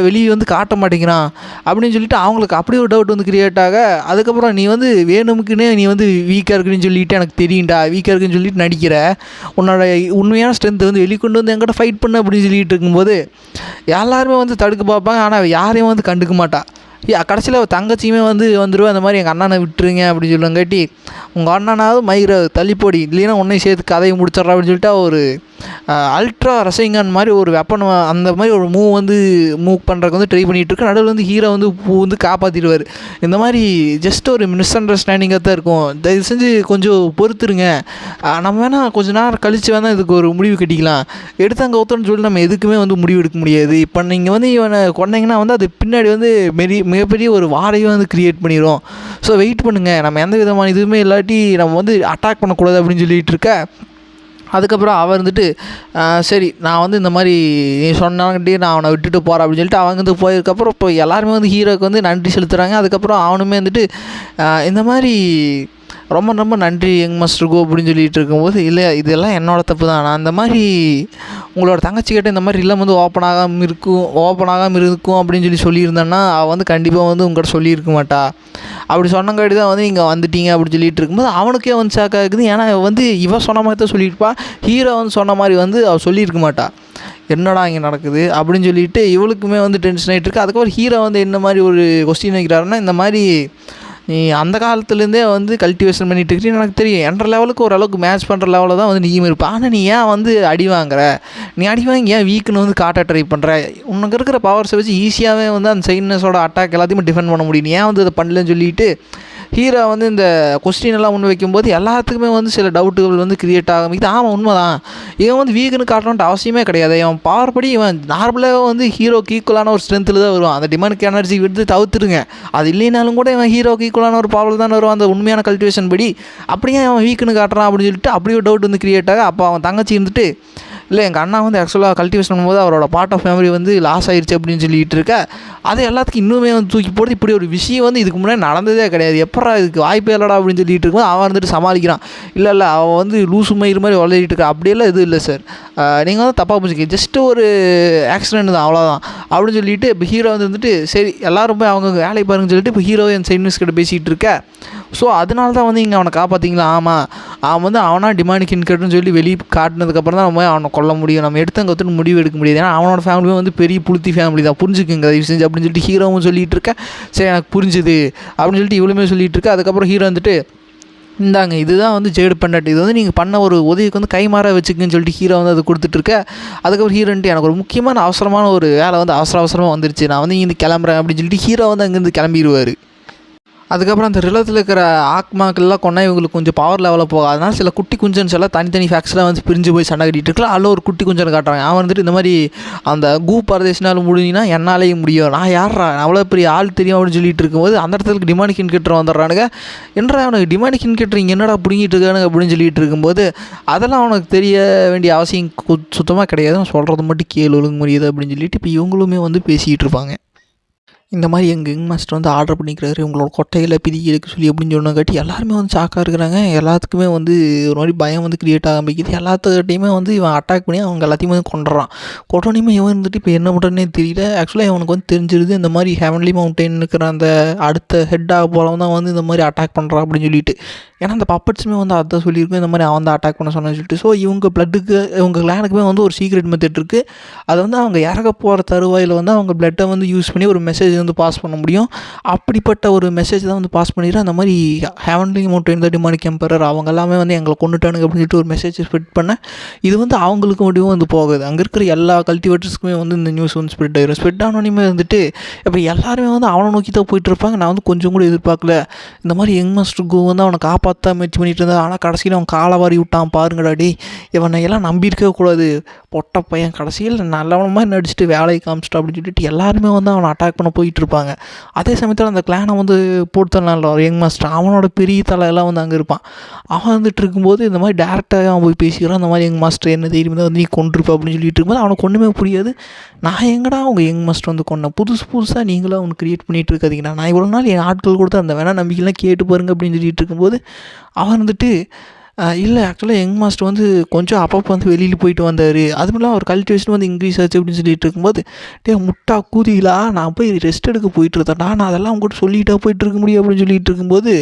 வெளியே வந்து காட்ட மாட்டேங்கிறான் அப்படின்னு சொல்லிட்டு அவங்களுக்கு அப்படியே ஒரு டவுட் வந்து கிரியேட் ஆக, அதுக்கப்புறம் நீ வந்து வேணுமுக்குன்னே நீ வந்து வீக்காக இருக்குன்னு சொல்லிட்டு எனக்கு தெரியும்டா, வீக்காக இருக்குன்னு சொல்லிட்டு நடிக்கிற, உன்னோட உண்மையான ஸ்ட்ரென்த்தை வந்து வெளிக்கொண்டு வந்து என்கிட்ட ஃபைட் பண்ண அப்படின்னு சொல்லிட்டு இருக்கும்போது எல்லாருமே வந்து தடுக்க பார்ப்பாங்க. ஆனால் யாரையும் வந்து கண்டுக்க மாட்டா. கடைசியில் அவள் தங்கச்சியுமே வந்து வந்துடுவா, அந்த மாதிரி எங்கள் அண்ணனை விட்டுருங்க அப்படின்னு சொல்லுங்காட்டி, உங்கள் அண்ணனாவது மயிரை தள்ளிப்போடி இல்லைன்னா உன்னையும் சேர்த்து கதையை முடிச்சிட்றா அப்படின்னு சொல்லிட்டு ஒரு அல்ட்ரா ரசிங்கன் மாதிரி ஒரு வெப்பன் அந்த மாதிரி ஒரு மூவ் பண்ணுறதுக்கு வந்து ட்ரை பண்ணிகிட்ருக்கு. நடுவில் வந்து ஹீரோ வந்து வந்து காப்பாற்றிடுவார். இந்த மாதிரி ஜஸ்ட் ஒரு மிஸ் அண்டர்ஸ்டாண்டிங்காக தான் இருக்கும். தயவு செஞ்சு கொஞ்சம் பொறுத்துருங்க, நம்ம வேணால் கொஞ்சம் நேரம் கழித்து வேணால் இதுக்கு ஒரு முடிவு கட்டிக்கலாம். எடுத்தாங்க ஒருத்தன்னு சொல்லி நம்ம எதுக்குமே வந்து முடிவு எடுக்க முடியாது. இப்போ நீங்கள் வந்து இவனை கொண்டீங்கன்னா வந்து அது பின்னாடி வந்து மிகப்பெரிய ஒரு வாரையும் வந்து க்ரியேட் பண்ணிடும். ஸோ வெயிட் பண்ணுங்கள், நம்ம எந்த விதமான இதுவுமே இல்லாட்டி நம்ம வந்து அட்டாக் பண்ணக்கூடாது அப்படின்னு சொல்லிகிட்டு இருக்க. அதுக்கப்புறம் அவன் இருந்துட்டு சரி நான் வந்து இந்த மாதிரி நீ சொன்னாங்கிட்டே நான் அவனை விட்டுட்டு போகிறேன் அப்படின்னு சொல்லிட்டு அவங்க வந்து போயிருக்கப்புறம் இப்போ எல்லாருமே வந்து ஹீரோக்கு வந்து நன்றி செலுத்துகிறாங்க. அதுக்கப்புறம் அவனுமே வந்துட்டு இந்த மாதிரி ரொம்ப ரொம்ப நன்றி யங் மாஸ்டர் கோ அப்படின்னு சொல்லிட்டு இருக்கும்போது, இல்லை இதெல்லாம் என்னோடய தப்பு தான், நான் இந்த மாதிரி உங்களோட தங்கச்சிக்கிட்ட இந்த மாதிரி இல்லம் வந்து ஓப்பன் ஆகாமல் இருக்கும் அப்படின்னு சொல்லியிருந்தேன்னா அவள் வந்து கண்டிப்பாக வந்து உங்கள்கிட்ட சொல்லியிருக்க மாட்டா. அப்படி சொன்னங்காட்டி தான் வந்து இங்கே வந்துட்டீங்க அப்படின்னு சொல்லிட்டு இருக்கும்போது அவனுக்கே வந்து ஷாக்காக இருக்குது. ஏன்னா வந்து இவன் சொன்ன மாதிரி தான் சொல்லியிருப்பா, ஹீரோ வந்து சொன்ன மாதிரி வந்து அவள் சொல்லியிருக்க மாட்டா. என்னடா இங்கே நடக்குது அப்படின்னு சொல்லிட்டு இவளுக்குமே வந்து டென்ஷன் ஆகிட்டு இருக்கு. அதுக்கப்புறம் ஹீரோ வந்து என்ன மாதிரி ஒரு கொஸ்டின் வைக்கிறாருன்னா, இந்த மாதிரி நீ அந்த காலத்துலேருந்தே வந்து கல்டிவேஷன் பண்ணிகிட்டு இருக்கிறீன்னு எனக்கு தெரியும், என்ற லெவலுக்கு ஓரளவுக்கு மேட்ச் பண்ணுற லெவலில் தான் வந்து நீயும் இருப்ப, ஆனால் நீ ஏன் வந்து அடி வாங்குற, நீ அடி வாங்கி ஏன் வீக்குன்னு வந்து காட்ட ட்ரை பண்ணுற, உனக்கு இருக்கிற பவர்ஸை வச்சு ஈஸியாகவே வந்து அந்த சைனஸோட அட்டாக் எல்லாத்தையுமே டிஃபெண்ட் பண்ண முடியும், நீ ஏன் வந்து அதை பண்ணலன்னு சொல்லிட்டு ஹீரோ வந்து இந்த கொஸ்டின் எல்லாம் முன் வைக்கும்போது எல்லாத்துக்குமே வந்து சில டவுட்டுகள் வந்து கிரியேட் ஆகும். ஆமாம் உண்மைதான், இவன் வந்து வீக்குன்னு காட்டணுன்ட்டு அவசியமே கிடையாது, இவன் பவர் படி இவன் நார்மலாக வந்து ஹீரோக்கு ஈக்குவலான ஒரு ஸ்ட்ரென்த்தில் தான் வருவான். அந்த டிமாண்ட் எனர்ஜி விட்டு தவிர்த்துருங்க, அது இல்லைனாலும் கூட இவன் ஹீரோக்கு ஈக்குவலான ஒரு பவர் தான் வருவான் அந்த உண்மையான கல்டிவேஷன் படி, அப்படியே அவன் வீக்குன்னு காட்டுறான் அப்படின்னு சொல்லிட்டு அப்படியே ஒரு டவுட் வந்து கிரியேட் ஆக. அப்போ அவன் தங்கச்சி இருந்துட்டு, இல்லை எங்கள் அண்ணா வந்து ஆக்சுவலாக கல்டிவேஷன் பண்ணும்போது அவரோட பார்ட் ஆஃப் மெமரி வந்து லாஸ் ஆகிடுச்சு அப்படின்னு சொல்லிட்டு இருக்க. அது எல்லாத்துக்கும் இன்னுமே வந்து தூக்கி போடுறது, இப்படி ஒரு விஷயம் வந்து இதுக்கு முன்னாடி நடந்ததே கிடையாது, எப்படா இதுக்கு வாய்ப்பே இல்லடா அப்படின்னு சொல்லிட்டு இருக்கும்போது அவன் வந்துட்டு சமாளிக்கிறான். இல்லை அவன் வந்து லூசு மயிறு மாதிரி வளரிட்டு இருக்கா, அப்படியெல்லாம் எதுவும் இல்லை சார், நீங்கள் வந்து தப்பாக புரிஞ்சுக்க, ஜஸ்ட்டு ஒரு ஆக்சிடென்ட் தான் அவ்வளோதான் அப்படின்னு சொல்லிட்டு இப்போ ஹீரோ வந்துட்டு சரி எல்லோரும் போய் அவங்க வேலையை பாருங்கன்னு சொல்லிட்டு இப்போ ஹீரோ என் சைன்வீஸ் கிட்ட பேசிகிட்டு இருக்க. ஸோ அதனால தான் வந்து இங்கே அவனை காப்பாற்றிங்களா, ஆமாம் அவன் வந்து அவனாக டிமாண்டிக் இன்கட்னு சொல்லி வெளியே காட்டினதுக்கப்புறம் தான் நம்ம அவனை கொல்ல முடியும், நம்ம எடுத்து அங்கே முடிவு எடுக்க முடியாது, ஏன்னா அவனோட ஃபேமிலியும் வந்து பெரிய புளுத்தி ஃபேமிலி தான், புரிஞ்சுக்குங்க தயவு செஞ்சு அப்படின்னு சொல்லிட்டு ஹீரோவும் சொல்லிகிட்டு இருக்க. சரி எனக்கு புரிஞ்சுது அப்படின்னு சொல்லிட்டு இவ்வளோமே சொல்லிகிட்டு இருக்க. அதுக்கப்புறம் ஹீரோ வந்துட்டு இந்தாங்க இதுதான் வந்து ஜேடு பெண்டன்ட், இது வந்து நீங்கள் பண்ண ஒரு உதவிக்கு வந்து கைமாற வச்சுக்குன்னு சொல்லிட்டு ஹீரோ வந்து அது கொடுத்துட்ருக்க. அதுக்கப்புறம் ஹீரோன்ட்டு எனக்கு ஒரு முக்கியமான அவசரமான ஒரு வேலை வந்து அவசரமாக வந்துருச்சு, நான் வந்து இங்கேருந்து கிளம்புறேன் அப்படின்னு சொல்லிட்டு ஹீரோ வந்து அங்கேருந்து கிளம்பிடுவார். அதுக்கப்புறம் அந்த ரிலத்தில் இருக்கிற ஆக்மாக்கெல்லாம் கொண்டா இவங்களுக்கு கொஞ்சம் பவர் லெவலில் போகும். அதனால் சில குட்டி குஞ்சன்ஸ் எல்லாம் தனித்தனி ஃபேக்ட்ஸ்லாம் வந்து பிரிஞ்சு போய் சண்டை கட்டிகிட்டு இருக்கலாம். அதில் ஒரு குட்டி குஞ்சனை காட்டுறாங்க. அவன் வந்துட்டு இந்த மாதிரி அந்த பரதேசினால் முடிஞ்சின்னா என்னாலேயும் முடியும், நான் யாரா அவ்வளோ பெரிய ஆள் தெரியும் அப்படின்னு சொல்லிட்டு இருக்கும்போது அந்த இடத்துக்கு டிமானிக் இன்கேட்டர் வந்துடுறானுங்க. என்றா அவனுக்கு டிமானிக் இன்கேட்டர் இங்கே என்னடா பிடிங்கிட்டு இருக்கானுங்க அப்படின்னு சொல்லிட்டு இருக்கும்போது அதெல்லாம் அவனுக்கு தெரிய வேண்டிய அவசியம் சுத்தமாக கிடையாது, அவன் சொல்கிறது மட்டும் கேளு ஒழுங்கு முடியுது அப்படின்னு சொல்லிட்டு இப்போ இவங்களுமே வந்து பேசிகிட்டு இருப்பாங்க. இந்த மாதிரி எங்கள் யங் மாஸ்டர் வந்து ஆர்டர் பண்ணிக்கிறாரு உங்களோட கொட்டையில் பிதிக்கி எடுக்க சொல்லி அப்படின்னு சொன்னங்காட்டி எல்லாருமே வந்து ஷாக்காக இருக்கிறாங்க. எல்லாத்துக்குமே வந்து ஒரு மாதிரி பயம் வந்து கிரியேட் ஆரம்பிக்குது. எல்லாத்துக்கிட்டையுமே வந்து இவன் அட்டாக் பண்ணி அவங்க எல்லாத்தையுமே வந்து கொண்டுறான். இவன் இருந்துட்டு இப்போ என்ன பண்ணுறதுனே தெரியல. ஆக்சுவலாக இவனுக்கு வந்து தெரிஞ்சிருது இந்த மாதிரி ஹெவன்லி மவுண்டைன் இருக்கிற அந்த அடுத்த ஹெட்டாக போலவும் தான் வந்து இந்த மாதிரி அட்டாக் பண்ணுறான் அப்படின்னு சொல்லிட்டு. ஏன்னா அந்த பப்பட்ஸுமே வந்து அதான் சொல்லியிருக்கோம் இந்த மாதிரி அவன் தான் அட்டாக் பண்ண சொன்னு சொல்லிட்டு. ஸோ இவங்க பிளட்டுக்கு இவங்க கிளானுக்குமே வந்து ஒரு சீக்ரெட் மெத்தட் இருக்குது. அதை வந்து அவங்க இறக்க போகிற தருவாயில் வந்து அவங்க பிளட்டை வந்து யூஸ் பண்ணி ஒரு மெசேஜ் வந்து பாஸ் பண்ண முடியும். அப்படிப்பட்ட ஒரு மெசேஜ் தான் வந்து பாஸ் பண்ணிடுறேன். அந்த மாதிரி ஹெவன்லி மவுண்டைன் த டிமானிக் எம்பரர் அவங்க எல்லாமே வந்து எங்களை கொண்டுட்டானுங்க அப்படின்னு சொல்லிட்டு ஒரு மெசேஜ் ஸ்ப்ரெட் பண்ண இது வந்து அவங்களுக்கு முடிவும் வந்து போகுது. அங்கே இருக்கிற எல்லா கல்டிவேட்டர்ஸ்க்குமே வந்து இந்த நியூஸ் வந்து ஸ்ப்ரெட் ஆகிடும். ஸ்ப்ரெட் ஆனோடனே வந்துட்டு இப்போ எல்லாருமே வந்து அவனை நோக்கி தான் போயிட்டு இருப்பாங்க. நான் வந்து கொஞ்சம் கூட எதிர்பார்க்கல இந்த மாதிரி யங் மாஸ்டர் கோ வந்து அவனை காப்பாற்ற காப்பாற்ற முயற்சி பண்ணிகிட்டு இருந்தா. ஆனால் கடைசியில் அவன் காலை வாரி விட்டான் பாருங்கடா. டேய் இவனை எல்லாம் நம்பியிருக்கவே கூடாது, பொட்ட பையன் கடைசியில் நல்லவன மாதிரி நடிச்சுட்டு வேலையை காமிச்சிட்டா அப்படின்னு சொல்லிட்டு எல்லாருமே வந்து அவனை அட்டாக் பண்ண போயிட்டு இருப்பாங்க. அதே சமயத்தில் அந்த கிளானை வந்து போட்டுத்தரல ஒரு யங் மாஸ்டர், அவனோட பெரிய தலையெல்லாம் வந்து அங்கே இருப்பான். அவன் வந்துட்டு இருக்கும்போது இந்த மாதிரி டேரெக்டாக அவன் போய் பேசிக்கிறான். இந்த மாதிரி யங் மாஸ்டர் என்ன தைரியம் தான் வந்து நீ கொண்டிருப்ப அப்படின்னு சொல்லிட்டு இருக்கும்போது அவனுக்கு ஒன்றுமே புரியாது. நான் எங்கடா அவங்க யங் மாஸ்டர் வந்து கொண்டேன், புதுசாக நீங்களும் அவனு க்ரியேட் பண்ணிகிட்டு இருக்காதீங்கண்ணா, நான் இவ்வளோ நாள் என் ஆட்கள் கொடுத்து அந்த வேணா நம்பிக்கைலாம் கேட்டு பாருங்க அப்படின்னு சொல்லிட்டு இருக்கும்போது அவன் வந்துட்டு இல்லை ஆக்சுவலாக யங் மாஸ்டர் வந்து கொஞ்சம் அப்பப்போ வந்து வெளியில் போயிட்டு வந்தார், அதுவும் இல்லாமல் அவர் கல்டிவேஷன் வந்து இன்க்ரீஸ் ஆச்சு அப்படின்னு சொல்லிட்டு இருக்கும்போது முட்டா கூதிகளா நான் போய் ரெஸ்ட் எடுக்க போயிட்டு இருந்தேன்டா, நான் அதெல்லாம் உங்கள்கிட்ட சொல்லிட்டா போயிட்டு இருக்க முடியும் அப்படின்னு சொல்லிட்டு இருக்கும்போது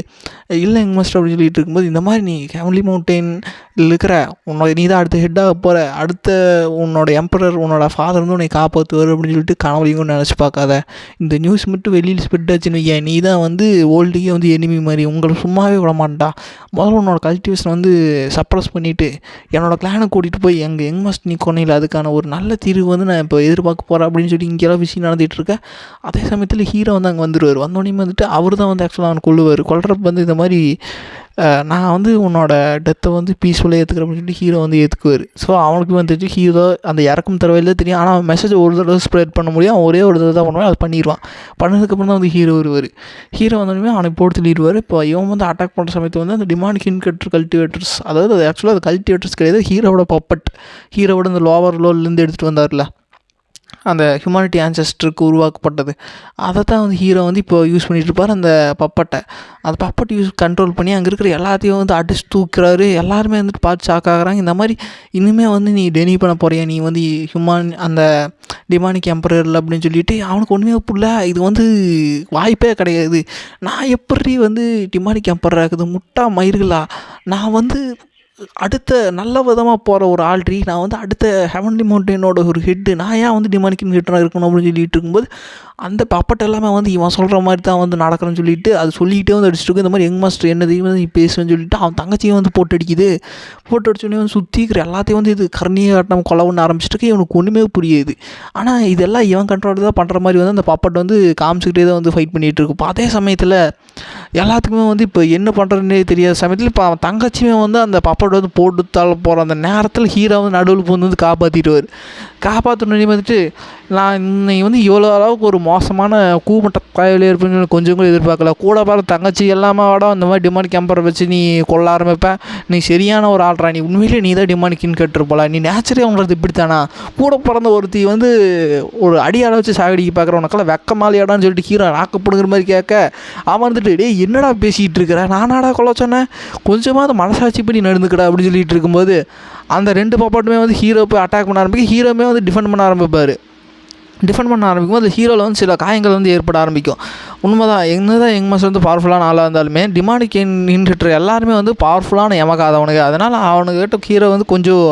இல்லை யங் மாஸ்டர் அப்படின்னு சொல்லிட்டு இருக்கும்போது இந்த மாதிரி நீ ஹெவன்லி மவுண்டைன் இருக்கிற உன்னோட நீ தான் அடுத்த ஹெட்டாக போகிற, அடுத்த உன்னோட எம்பரர் உன்னோட ஃபாதர் வந்து உன்னை காப்பாற்றுவார் அப்படின்னு சொல்லிட்டு கனவுலையும் நினச்சி பார்க்காத, இந்த நியூஸ் மட்டும் வெளியில் ஸ்ப்ரெட் ஆச்சுன்னு வையன் நீ தான் வந்து ஓல்டுக்கே வந்து எனிமி மாதிரி, உங்களை சும்மாவே விட மாட்டா, முதல்ல உன்னோட கல்டிவேஷன் வந்து சப்ரஸ் பண்ணிவிட்டு என்னோடய கிளானை கூட்டிகிட்டு போய் எங்கள் யங் மாஸ்டர் நீ கொன்னையில் அதுக்கான ஒரு நல்ல தீர்வு வந்து நான் இப்போ எதிர்பார்க்க போகிறேன் அப்படின்னு சொல்லி இங்கெல்லாம் விஷயம் நடந்துகிட்டு இருக்கேன். அதே சமயத்தில் ஹீரோ வந்து அங்கே வந்துடுவார். வந்தோடனே வந்துட்டு அவர் தான் வந்து ஆக்சுவலாக அவன் கொள்றப்ப வந்து இந்த மாதிரி நான் வந்து உன்னோட டெத்தை வந்து பீஸ்ஃபுல்லாக ஏற்றுக்கிறேன் அப்படின்னு சொல்லிட்டு ஹீரோ வந்து ஏற்றுக்குவார். ஸோ அவனுக்கு வந்துட்டு ஹீரோ அந்த இறக்கும் தரவையில் தெரியும், ஆனால் மெசேஜ் ஒரு தடவை ஸ்ப்ரெட் பண்ண முடியும், அவன் ஒரே ஒரு தடவை தான் பண்ணுவான், அது பண்ணிடுவான். பண்ணதுக்கப்புறம் தான் வந்து ஹீரோ வருவார். ஹீரோ வந்தோடனே அவனுக்கு போட்டு தள்ளிடுவார். இப்போ இவன் வந்து அட்டாக் பண்ணுற சமயத்தில் வந்து அந்த டிமானிக் இன்கட்ரு கல்டிவேட்டர்ஸ், அதாவது அது ஆக்சுவலாக அது கல்டிவேட்டர்ஸ் கிடையாது, ஹீரோவோட பப்பட், ஹீரோவோட இந்த லோவர் லோலேருந்து எடுத்துகிட்டு வந்தார்ல அந்த ஹியூமானிட்டி ஆன்செஸ்டருக்கு உருவாக்கப்பட்டது, அதை தான் வந்து ஹீரோ வந்து இப்போ யூஸ் பண்ணிகிட்டு இருப்பார். அந்த பப்பட்டை அந்த பப்பட் கண்ட்ரோல் பண்ணி அங்கே இருக்கிற எல்லாத்தையும் வந்து அடிச்சு தூக்குறாரு. எல்லாருமே வந்துட்டு பார்த்து ஷாக் ஆகுறாங்க. இந்த மாதிரி இனிமேல் வந்து நீ டெனி பண்ண போறியா, நீ வந்து அந்த டிமானிக் எம்பரரில் அப்படின்னு சொல்லிட்டு அவனுக்கு ஒன்றுமே புரியல. இது வந்து வாய்ப்பே கிடையாது, நான் எப்படி வந்து டிமானிக் எம்பரர் ஆகுது, முட்டா மயிர்களா, நான் வந்து அடுத்த நல்ல விதமாக போகிற ஒரு ஆல்ட்ரி, நான் வந்து அடுத்த ஹெவன்லி மவுண்டனோட ஒரு ஹெட்டு, நான் ஏன் வந்து டிமானிக்கின் ஹெட்டாக இருக்கணும் அப்படின்னு சொல்லிட்டு இருக்கும்போது அந்த பப்பட் எல்லாமே வந்து இவன் சொல்கிற மாதிரி தான் வந்து நடக்கிறேன்னு சொல்லிட்டு அது சொல்லிகிட்டே வந்து அடிச்சுட்டு இருக்கும். இந்த மாதிரி யங் மாஸ்டர் என்னதையும் வந்து நீ பேசுவேன்னு சொல்லிட்டு அவன் தங்கச்சியும் வந்து போட்டு அடிச்சோடனே வந்து சுற்றிக்கிற எல்லாத்தையும் வந்து இது கருணியை காட்டின கொலவுன்னு ஆரம்பிச்சிட்டு இவனுக்கு ஒன்றுமே புரியுது. ஆனால் இதெல்லாம் இவன் கண்ட்ரோல் தான் பண்ணுற மாதிரி வந்து அந்த பப்பட் வந்து காமிச்சிக்கிட்டே தான் வந்து ஃபைட் பண்ணிகிட்டு இருக்கும். அதே சமயத்தில் எல்லாத்துக்குமே வந்து இப்போ என்ன பண்ணுறதுனே தெரியாத சமயத்தில் இப்போ அவன் தங்கச்சியுமே வந்து அந்த பப்பட் வந்து போட்டுத்தால போகிற அந்த நேரத்தில் ஹீரோ வந்து நடுவில் வந்து காப்பாற்றிடுவார். காப்பாற்றணுன்னே வந்துட்டு நான் இன்னைக்கு வந்து இவ்வளோ அளவுக்கு ஒரு மோசமான கூமட்ட காயிலே இருப்பேன்னு கொஞ்சம் கூட எதிர்பார்க்கல, கூட பாரு தங்கச்சி எல்லாமே வாட அந்த மாதிரி டிமானிக் எம்பரை வச்சு நீ கொள்ள ஆரம்பிப்பேன், நீ சரியான ஒரு ஆள்றா, நீ உண்மையிலே நீ தான் டிமானிக்கின்னு கேட்டுருப்போல, நீ நேச்சுரே அவங்களுக்கு இப்படித்தானா, கூட பிறந்த ஒருத்தி வந்து ஒரு அடியாட வச்சு சாகடிக்க பார்க்குற உனக்கெல்லாம் வெக்கமாலியாடான்னு சொல்லிட்டு ஹீரோ நாக்கப்படுங்கிற மாதிரி கேட்க அவன் வந்துட்டு டேய் என்னடா பேசிகிட்டு இருக்கிற, நானாடா கொள்ள சொன்னேன், கொஞ்சமாவது மனசாட்சி பண்ணி நடந்துக்கடா அப்படின்னு சொல்லிட்டு இருக்கும்போது அந்த ரெண்டு பாப்பாட்டுமே வந்து ஹீரோ போய் அட்டாக் பண்ண ஆரம்பிக்கும். ஹீரோமே வந்து டிஃபெண்ட் பண்ண ஆரம்பிப்பார். டிஃபெண்ட் பண்ண ஆரம்பிக்கும் போது ஹீரோவில் வந்து சில காயங்கள் வந்து ஏற்பட ஆரம்பிக்கும். உண்மைதான், என்ன தான் யங் மாஸ்டர் வந்து பவர்ஃபுல்லான ஆளாக இருந்தாலுமே டிமானிக் இன்ஹிட்டர் எல்லாருமே வந்து பவர்ஃபுல்லான எமக்காதவனுக்கு, அதனால் அவனுக்கிட்ட ஹீரோ வந்து கொஞ்சம்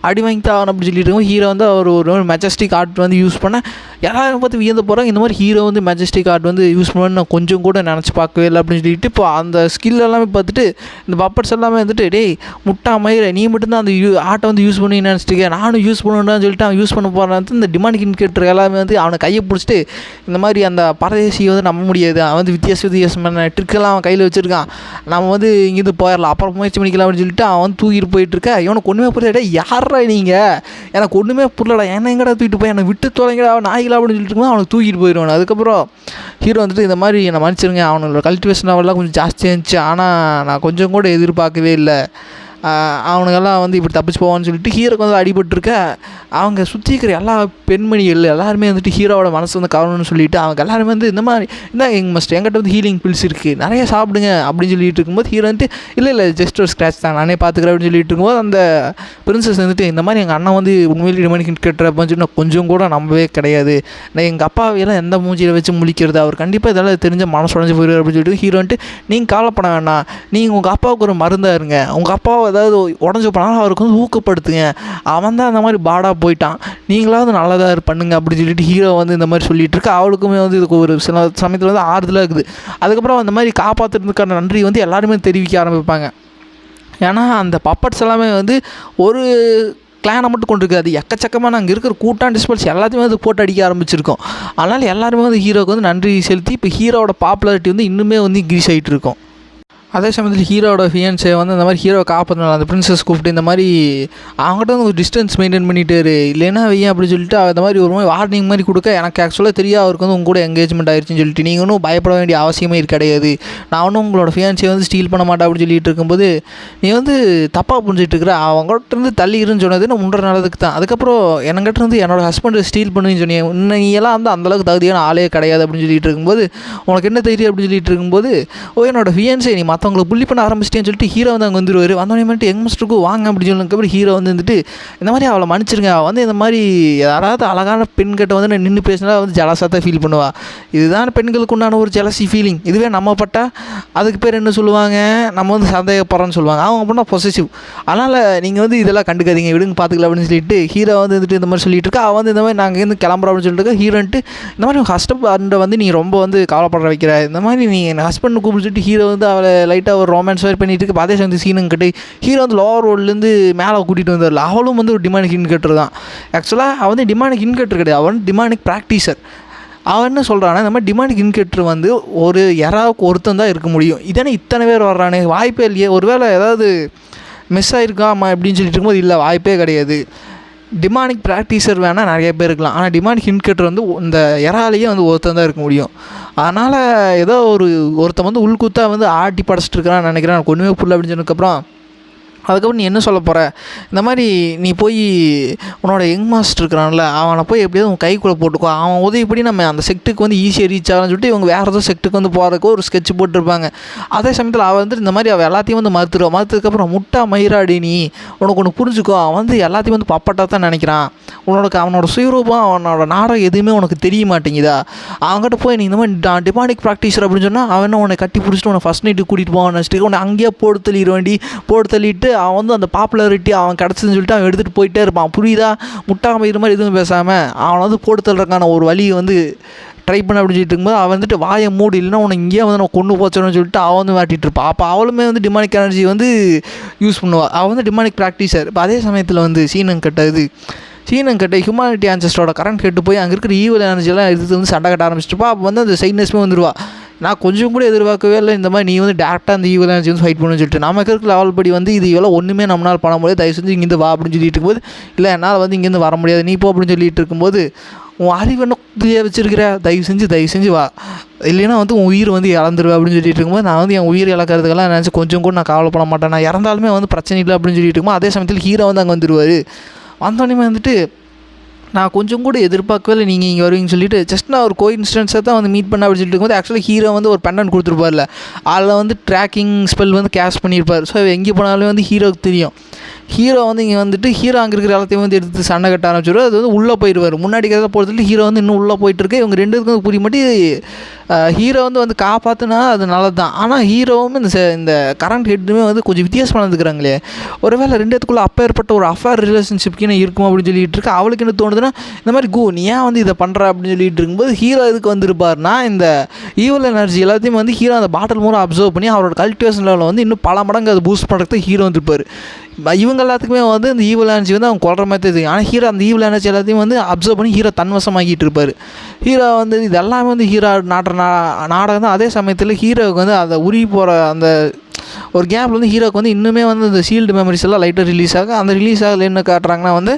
அடி வாங்கித்தான் ஆகணும் அப்படின்னு சொல்லிட்டு இருக்கும். ஹீரோ வந்து அவர் ஒரு மெஜஸ்டிக் ஆர்ட் வந்து யூஸ் பண்ண எல்லாரும் பார்த்து வியந்து போகிறாங்க. இந்த மாதிரி ஹீரோ வந்து மெஜஸ்டிக் ஆர்ட் வந்து யூஸ் பண்ணணும்னு நான் கொஞ்சம் கூட நினச்சி பார்க்கவே இல்லை அப்படின்னு சொல்லிட்டு இப்போ அந்த ஸ்கில் எல்லாமே பார்த்துட்டு இந்த பப்பட்ஸ் எல்லாமே வந்துட்டு டேய் முட்டா மயிரை நீ மட்டும்தான் அந்த ஆர்ட்டை வந்து யூஸ் பண்ணி நினச்சிட்டு நானும் யூஸ் பண்ணணுன்னு சொல்லிட்டு அவன் யூஸ் பண்ண போகிறான். இந்த டிமானிக் இன்ஹிட்டர் எல்லாமே வந்து அவனை கையை பிடிச்சிட்டு இந்த மாதிரி அந்த பரதேசியை வந்து நம்ப முடியாது, அவன் வந்து வித்தியாசமான ட்ரிக்கெல்லாம் அவன் கையில் வச்சுருக்கான், நம்ம வந்து இங்கேருந்து போயிடலாம் அப்புறம் முயற்சி பண்ணிக்கலாம் அப்படின்னு சொல்லிட்டு அவன் வந்து தூக்கிட்டு போயிட்டுருக்க. இவனுக்கு ஒன்றுமே புரியல, யாரா நீங்கள் எனக்கு ஒன்றுமே புரியலடா, என்ன எங்கடா தூக்கிட்டு போய் என்னை விட்டு தொலைங்கடா நாய்களா அப்படின்னு சொல்லிட்டு இருக்கும்போது அவனுக்கு தூக்கிட்டு போயிடுவான். அதுக்கப்புறம் ஹீரோ வந்துட்டு இந்த மாதிரி என்னை மன்னிச்சிருங்க, அவனோட கல்டிவேஷன் லெவல்லாம் கொஞ்சம் ஜாஸ்தியாக இருந்துச்சு, ஆனால் நான் கொஞ்சம் கூட எதிர்பார்க்கவே இல்லை, அவனுங்கெல்லாம் வந்து இப்படி தப்பிச்சு போவான்னு சொல்லிட்டு ஹீரோக்கு வந்து அடிபட்டுருக்க. அவங்க சுற்றி இருக்கிற எல்லா பெண்மணிகள் எல்லாருமே வந்துட்டு ஹீரோவோட மனசு வந்து கவனம்னு சொல்லிவிட்டு அவங்க எல்லாருமே வந்து இந்த மாதிரி இந்த யங் மாஸ்டர் எங்கிட்ட வந்து ஹீலிங் பில்ஸ் இருக்குது நிறைய சாப்பிடுங்க அப்படின்னு சொல்லிட்டு இருக்கும்போது ஹீரோ வந்துட்டு இல்லை ஜஸ்ட் ஒரு ஸ்க்ராட்ச் தான் நானே பார்த்துக்கிறேன் அப்படின்னு சொல்லிட்டு இருக்கும்போது அந்த பிரின்சஸ் வந்துட்டு இந்த மாதிரி எங்கள் அண்ணன் வந்து உண்மையிலே டிமானிக் கேட்டுற அப்படின்னு நான் கொஞ்சம் கூட நம்பவே கிடையாது, நான் எங்கள் அப்பாவையெல்லாம் எந்த மூஞ்சியில் வச்சு முழிக்கிறது, அவர் கண்டிப்பாக இதெல்லாம் தெரிஞ்ச மனசு உடஞ்சி போயிடுவார் அப்படின்னு சொல்லிட்டு ஹீரோ வந்துட்டு நீங்கள் கவலைப்பட வேண்டாம், நீங்கள் உங்கள் அப்பாவுக்கு ஒரு மருந்தாக இருங்க, உங்கள் அப்பாவை ஏதாவது உடஞ்சி போனாலும் அவருக்கு வந்து ஊக்கப்படுத்துங்க, அவன் தான் அந்த மாதிரி பாடாக போயிட்டான், நீங்களாவது நல்லதாக பண்ணுங்க அப்படின்னு சொல்லிட்டு ஹீரோ வந்து இந்த மாதிரி சொல்லிட்டு இருக்கு. அவளுக்குமே வந்து இதுக்கு ஒரு சில சமயத்தில் வந்து ஆறுதலாக இருக்குது. அதுக்கப்புறம் அந்த மாதிரி காப்பாற்றுறதுக்கான நன்றி வந்து எல்லாருமே தெரிவிக்க ஆரம்பிப்பாங்க. ஏன்னா அந்த பப்பட்ஸ் எல்லாமே வந்து ஒரு கிளானை மட்டும் கொண்டு இருக்காது, எக்கச்சக்கமாக நாங்கள் இருக்கிற கூட்டான் டிஸ்பல்ஸ் எல்லாத்தையுமே வந்து போட்டு அடிக்க ஆரம்பிச்சிருக்கோம். அதனால் எல்லாருமே வந்து ஹீரோவுக்கு வந்து நன்றி செலுத்தி இப்போ ஹீரோவோட பாப்புலாரிட்டி வந்து இன்னுமே வந்து இன்க்ரீஸ் ஆகிட்டு இருக்கும். அதே சமயத்தில் ஹீரோவோட ஃபியான்ஸே வந்து இந்த மாதிரி ஹீரோவை காப்பாற்றணும் அந்த பிரின்சஸ் கூப்பிட்டு இந்த மாதிரி அவங்ககிட்ட வந்து ஒரு டிஸ்டன்ஸ் மெயின்டைன் பண்ணிட்டாரு, இல்லைன்னா வையன் அப்படின்னு சொல்லிட்டு அந்த மாதிரி ஒரு மாதிரி வார்னிங் மாதிரி கொடுக்க, எனக்கு ஆக்சுவலாக தெரியும் அவருக்கு வந்து உங்க கூட எங்கேஜ்மெண்ட் ஆயிடுச்சுன்னு சொல்லிட்டு, நீங்கள் ஒன்றும் பயப்பட வேண்டிய அவசியமே கிடையாது, நான் ஒன்றும் உங்களோட ஃபியான்ஸை வந்து ஸ்டீல் பண்ண மாட்டேன் அப்படின்னு சொல்லிட்டு இருக்கும்போது, நீ வந்து தப்பாக புரிஞ்சிட்டு இருக்கிற, அவங்ககிட்ட இருந்து தள்ளிடுன்னு சொன்னது நான் முன்ற நல்லதுக்கு தான், அதுக்கப்புறம் என்கிட்ட இருந்து என்னோட ஹஸ்பண்டை ஸ்டீல் பண்ணுன்னு சொன்னீங்க, நீ எல்லாம் வந்து அந்தளவுக்கு தகுதியான ஆளே கிடையாது அப்படின்னு சொல்லிட்டு இருக்கும்போது, உனக்கு என்ன தெரியும் அப்படின்னு சொல்லிட்டு இருக்கும்போது, என்னோட ஃபியான்ஸை நீ மற்றவங்களை புள்ளி பண்ண ஆரம்பிச்சிட்டேன்னு சொல்லிட்டு ஹீரோ வந்து அங்கே வந்துடுவார். வந்தோடனே மட்டும் யங் மாஸ்டருக்கு வாங்க அப்படின்னு சொல்லுறதுக்கப்புறம் ஹீரோ வந்துட்டு இந்த மாதிரி அவளை மன்னிச்சிருங்க, அவள் வந்து இந்த மாதிரி யாராவது அழகான பெண்கிட்ட வந்து நான் நின்று பேசினா வந்து ஜலசாக தான் ஃபீல் பண்ணுவாள், இதுதான் பெண்களுக்கு உண்டான ஒரு ஜலசி ஃபீலிங், இதுவே நம்ம பட்டால் அதுக்கு பேர் என்ன சொல்லுவாங்க, நம்ம வந்து சந்தேகப்படுறோன்னு சொல்லுவாங்க, அவங்க அப்படின்னா பொசசிவ், அதனால் நீங்கள் வந்து இதெல்லாம் கண்டுக்காதீங்க விடுங்க பார்த்துக்கலாம் அப்படின்னு சொல்லிட்டு ஹீரோ வந்துட்டு இந்த மாதிரி சொல்லிட்டு இருக்கா. அவள் வந்து இந்த மாதிரி நாங்கள் இருந்து கிளம்புறோம் அப்படின்னு சொல்லிட்டு இருக்கா. ஹீரோன்ட்டு இந்த மாதிரி ஹஸ்பண்டை வந்து நீ ரொம்ப வந்து கவலைப்பட வைக்கிற, இந்த மாதிரி நீ என் ஹஸ்பண்ட் கூப்பிட்டு ஹீரோ வந்து அவளை லைட்டாக ஒரு ரொமான்ஸ் வேறு பண்ணிட்டு இருக்கு. அதே சேர்ந்து சீனுங்க கிட்டே ஹீரோ வந்து லோவர் ரோட்லேருந்து மேலே கூட்டிகிட்டு வந்துடல, அவளும் வந்து ஒரு டிமானிக் இன்கேட்டர் தான். ஆக்சுவலாக அவன் வந்து டிமானிக் இன்கேட்டர் கிடையாது, அவன் டிமானிக் ப்ராக்டிசர். அவன் என்ன சொல்கிறான்னா இந்த மாதிரி டிமானிக் இன்கேட்டர் வந்து ஒரு யாராவுக்கு ஒருத்தன் தான் இருக்க முடியும், இதானே இத்தனை பேர் வர்றானே வாய்ப்பே இல்லையே, ஒருவேளை ஏதாவது மிஸ் ஆகிருக்காமா அப்படின்னு சொல்லிட்டு இருக்கும்போது இல்லை வாய்ப்பே கிடையாது, டிமானிக் ப்ராக்டிசர் வேணால் நிறைய பேர் இருக்கலாம், ஆனால் டிமானிக் இன்கேட்டர் வந்து இந்த இறாலேயே வந்து ஒருத்தன் தான் இருக்க முடியும். அதனால் ஏதோ ஒருத்தன் வந்து உள்குத்தாக வந்து ஆட்டி படைச்சிட்டு இருக்கிறான்னு நினைக்கிறேன், எனக்கு ஒன்றுமே புரியல அப்படின்னு சொன்னதுக்கப்புறம் அதுக்கப்புறம் நீ என்ன சொல்ல போகிற, இந்த மாதிரி நீ போய் உன்னோட யங் மாஸ்டர் இருக்கிறான்ல அவனை போய் எப்படியாவது உன் கைக்குள்ளே போட்டுக்கோ, அவன் உதவிப்படி நம்ம அந்த செக்ட்டுக்கு வந்து ஈஸியாக ரீச் ஆகலாம்னு சொல்லிட்டு இவங்க வேறு ஏதோ செக்ட்டுக்கு வந்து போகிறதுக்கு ஒரு ஸ்கெட்ச் போட்டிருப்பாங்க. அதே சமயத்தில் அவள் வந்துட்டு இந்த மாதிரி அவள் எல்லாத்தையும் வந்து மறுத்ததுக்கப்புறம் முட்டா மயிராடி நீ உனக்கு ஒன்று புரிஞ்சுக்கோ, அவன் வந்து எல்லாத்தையும் வந்து பப்பட்டாக தான் நினைக்கிறான், அவனோட சுயரூபம் அவனோட நாடகம் எதுவுமே உனக்கு தெரிய மாட்டேங்குதா, அவங்ககிட்ட போய் நீ இந்த மாதிரி டிமானிக் ப்ராக்டிஸர் அப்படின்னு சொன்னால் அவன் உன்னை கட்டி பிடிச்சிட்டு உன்னை ஃபஸ்ட் நைட்டு கூட்டிகிட்டு போவான்னு வச்சுட்டு உன்னை அங்கேயே போட்டு தள்ளிட்டு அவன் வந்து அந்த பாப்புலாரிட்டி அவன் கிடச்சிதுன்னு சொல்லிட்டு அவன் எடுத்துகிட்டு போயிட்டே இருப்பான். புரியுதா, முட்டாமல் இது மாதிரி எதுவும் பேசாமல் அவனை வந்து போட்டு தள்ளுறதுக்கான ஒரு வழியை வந்து ட்ரை பண்ண அப்படின்னு சொல்லிட்டு இருக்கும்போது அவன் வந்துட்டு வாயை மூடி இல்லைன்னா உனக்கு இங்கேயே வந்து நான் கொண்டு போச்சோன்னு சொல்லிட்டு அவன் வந்து மாட்டிகிட்டு இருப்பான். அப்போ அவளுமே வந்து டிமானிக் எனர்ஜி வந்து யூஸ் பண்ணுவாள், அவள் வந்து டிமானிக் ப்ராக்டிஸர். இப்போ அதே சமயத்தில் வந்து சீனங்கட்ட ஹியூமானிட்டி ஆன்சஸ்டரோட கரண்ட் கெட்டு போய் அங்கே இருக்கிற ஈவல் எனர்ஜியெல்லாம் எடுத்து வந்து சண்டை கட்ட ஆரம்பிச்சிட்டுப்பா. அப்போ வந்து அந்த சைட்னஸ்மே வந்துடுவா. நான் கொஞ்சம் கூட எதிர்பார்க்கவே இல்லை இந்த மாதிரி நீ வந்து டேரெக்டாக அந்த ஈவல் எனர்ஜி வந்து ஃபைட் பண்ணுன்னு சொல்லிட்டு, நமக்கு இருக்கிற லெவல் படி வந்து இது இவ்வளோ ஒன்றுமே நம்மளால் பண்ண முடியாது, தயவு செஞ்சு இங்கேருந்து வா அப்படின்னு சொல்லிட்டு இருக்கும்போது இல்லை என்னால் வந்து இங்கேருந்து வர முடியாது நீ போ அப்படின்னு சொல்லிட்டு இருக்கும்போது உன் அறிவு என்ன குதியாக வச்சுருக்கிற, தயவு செஞ்சு வா, இல்லைன்னா வந்து உன் உயிர் வந்து இழந்துருவேன் அப்படின்னு சொல்லிட்டு இருக்கும்போது நான் வந்து என் உயிர் இழக்கிறதுக்கெல்லாம் நினச்சி கொஞ்சம் கூட நான் கவலைப்பட மாட்டேன், நான் இறந்தாலுமே வந்து பிரச்சனை இல்லை அப்படின்னு சொல்லிட்டு இருக்கும்போது அதே சமயத்தில் ஹீரோ வந்து அங்கே வந்துடுவார். வந்தோடனே வந்துட்டு நான் கொஞ்சம் கூட எதிர்பார்க்கவே இல்லை நீங்கள் இங்கே வருவீங்கன்னு சொல்லிட்டு ஜஸ்ட் நான் ஒரு கோஇன்சிடென்ஸை தான் வந்து மீட் பண்ண அப்படின்னு சொல்லிட்டு இருக்கும்போது ஆக்சுவலாக ஹீரோ வந்து ஒரு பெண்டன் கொடுத்துருப்பார்ல, அதில் வந்து ட்ராக்கிங் ஸ்பெல் வந்து கேஷ் பண்ணியிருப்பார். ஸோ எங்கே போனாலும் வந்து ஹீரோவுக்கு தெரியும். ஹீரோ வந்து இங்கே வந்துட்டு ஹீரோ அங்கே இருக்கிற எல்லாத்தையும் வந்து எடுத்து சண்டை கட்ட ஆரம்பிச்சிடுவார். அது வந்து உள்ளே போயிடுவார். முன்னாடி கதை போகிறதுல ஹீரோ வந்து இன்னும் உள்ளே போயிட்டுருக்கு. இவங்க ரெண்டு பேருக்கும் புரிய மாட்டி ஹீரோ வந்து காப்பாற்றுனா அது நல்லது தான். ஆனால் ஹீரோவும் இந்த கரண்ட் ஹெட்டுமே வந்து கொஞ்சம் வித்தியாசமாக நடந்துக்கிறாங்களே, ஒருவேளை ரெண்டு இடத்துக்குள்ளே ஏற்பட்ட ஒரு அஃபேர் ரிலேஷன்ஷிப்க்கு இருக்கும் அப்படின்னு சொல்லிட்டு இருக்கு. அவளுக்கு என்ன தோணுதுன்னா இந்த மாதிரி நீ ஏன் வந்து இதை பண்ணுற அப்படின்னு சொல்லிட்டு இருக்கும்போது ஹீரோ இதுக்கு வந்துருப்பார்னா இந்த ஈவல் எனர்ஜி எல்லாத்தையும் வந்து ஹீரோ அந்த பாட்டில் மூலம் அப்சர்வ் பண்ணி அவரோட கல்டிவேஷன் லெவலில் வந்து இன்னும் பல மடங்கு அது பூஸ்ட் பண்ணுறதுக்கு ஹீரோ வந்துருப்பார். இவங்க எல்லாத்துக்குமே வந்து இந்த ஈவல் எனர்ஜி வந்து அவங்க கொள்கிற மாதிரி தெரியும். ஆனால் ஹீரோ அந்த ஈவல் எனர்ஜி எல்லாத்தையும் வந்து அப்சர்வ் பண்ணி ஹீரோ தன்வசமாக்கிட்டு இருப்பார். ஹீரோ வந்து இது எல்லாமே வந்து ஹீரோ நாடகம் தான். அதே சமயத்தில் ஹீரோவுக்கு வந்து அதை உருகி போகிற அந்த ஒரு கேப்பில் வந்து ஹீரோவுக்கு வந்து இன்னுமே வந்து இந்த ஷீல்டு மெமரிஸ் எல்லாம் லைட்டாக ரிலீஸ் ஆகும். அந்த ரிலீஸ் ஆகல என்ன காட்டுறாங்கன்னா வந்து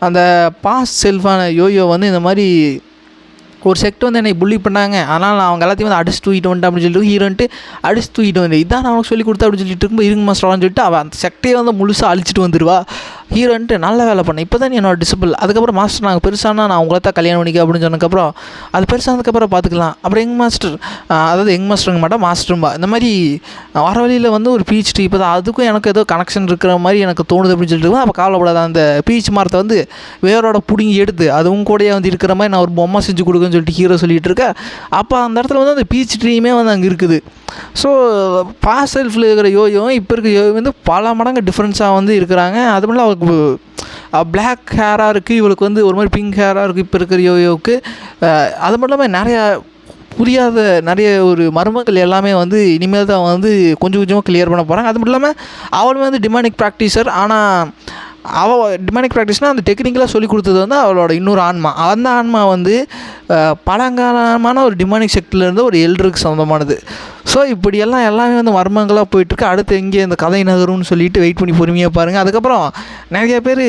அந்த பாஸ்ட் செல்ஃபான யோயோ வந்து இந்த மாதிரி ஒரு செக்ட் வந்து என்னை புள்ளி பண்ணாங்க, அதனால் நான் அவங்க எல்லாத்தையும் வந்து அடிச்சு தூக்கிட்டு வந்துட்டேன் அப்படின்னு சொல்லிட்டு ஹீரோன்ட்டு அடிச்சு தூக்கிட்டு வந்து இதான் நான் அவனுக்கு சொல்லி கொடுத்தா அப்படின்னு சொல்லிட்டு இருக்கும்போது இருங்க மாஸ்டர்னு சொல்லிட்டு அவன் அந்த செக்டையே வந்து முழுசாக அழிச்சிட்டு வந்துடுவா. ஹீரோன்ட்டு நல்ல வேலை பண்ணேன், இப்போ தான் என்னோட டிசிபிள். அதுக்கப்புறம் மாஸ்டர் நாங்கள் பெருசானா நான் உங்களை தான் கல்யாணம் பண்ணிக்க அப்படின்னு சொன்னதுக்கப்புறம் அது பெருசானதுக்கப்புறம் பார்த்துக்கலாம். அப்புறம் யங் மாஸ்டர், அதாவது யங் மாஸ்டருங்க மாட்டா மாஸ்டரும்பா, இந்த மாதிரி வர வழியில் வந்து ஒரு பீச் ட்ரீ இப்போ தான் அதுக்கும் எனக்கு ஏதோ கனெக்ஷன் இருக்கிற மாதிரி எனக்கு தோணுது அப்படின்னு சொல்லிட்டு அப்போ கவலைப்படாத அந்த பீச் மரத்தை வந்து வேரோட பிடுங்கி எடுத்து அதுவும் கூடயே வந்து இருக்கிற மாதிரி நான் ஒரு பொம்மை செஞ்சு கொடுக்குன்னு சொல்லிட்டு ஹீரோ சொல்லிகிட்டு இருக்கேன். அப்போ அந்த இடத்துல வந்து அந்த பீச் ட்ரீயுமே வந்து அங்கே இருக்குது. ஸோ பாஸ்ட் செல்ஃபில் இருக்கிற யோயோ இப்போ இருக்கிற யோயோ வந்து பல மடங்கு டிஃப்ரென்ஸாக வந்து இருக்கிறாங்க. அது மட்டும் அவளுக்கு பிளாக் ஹேராக இருக்குது, இவளுக்கு வந்து ஒரு மாதிரி பிங்க் ஹேராக இருக்குது இப்போ இருக்கிற யோயோவுக்கு. அது மட்டும் இல்லாமல் நிறையா புரியாத நிறைய ஒரு மர்மங்கள் எல்லாமே வந்து இனிமேல் தான் வந்து கொஞ்சம் கொஞ்சமாக கிளியர் பண்ண போகிறாங்க. அது மட்டும் இல்லாமல் அவளுமே வந்து டிமானிக் ப்ராக்டிசர், ஆனால் அவள் டிமானிக் ப்ராக்டிஸ்னால் அந்த டெக்னிக்கலாக சொல்லி கொடுத்தது வந்து அவளோட இன்னொரு ஆன்மா. அந்த ஆன்மா வந்து பழங்காலமான ஒரு டிமானிக் செக்ட்லேருந்து ஒரு எல்டருக்கு சொந்தமானது. ஸோ இப்படியெல்லாம் எல்லாமே வந்து மர்மங்களாக போயிட்டுருக்கு. அடுத்து எங்கே இந்த கதை நகரும்னு சொல்லிட்டு வெயிட் பண்ணி பொறுமையாக பாருங்கள். அதுக்கப்புறம் நிறைய பேர்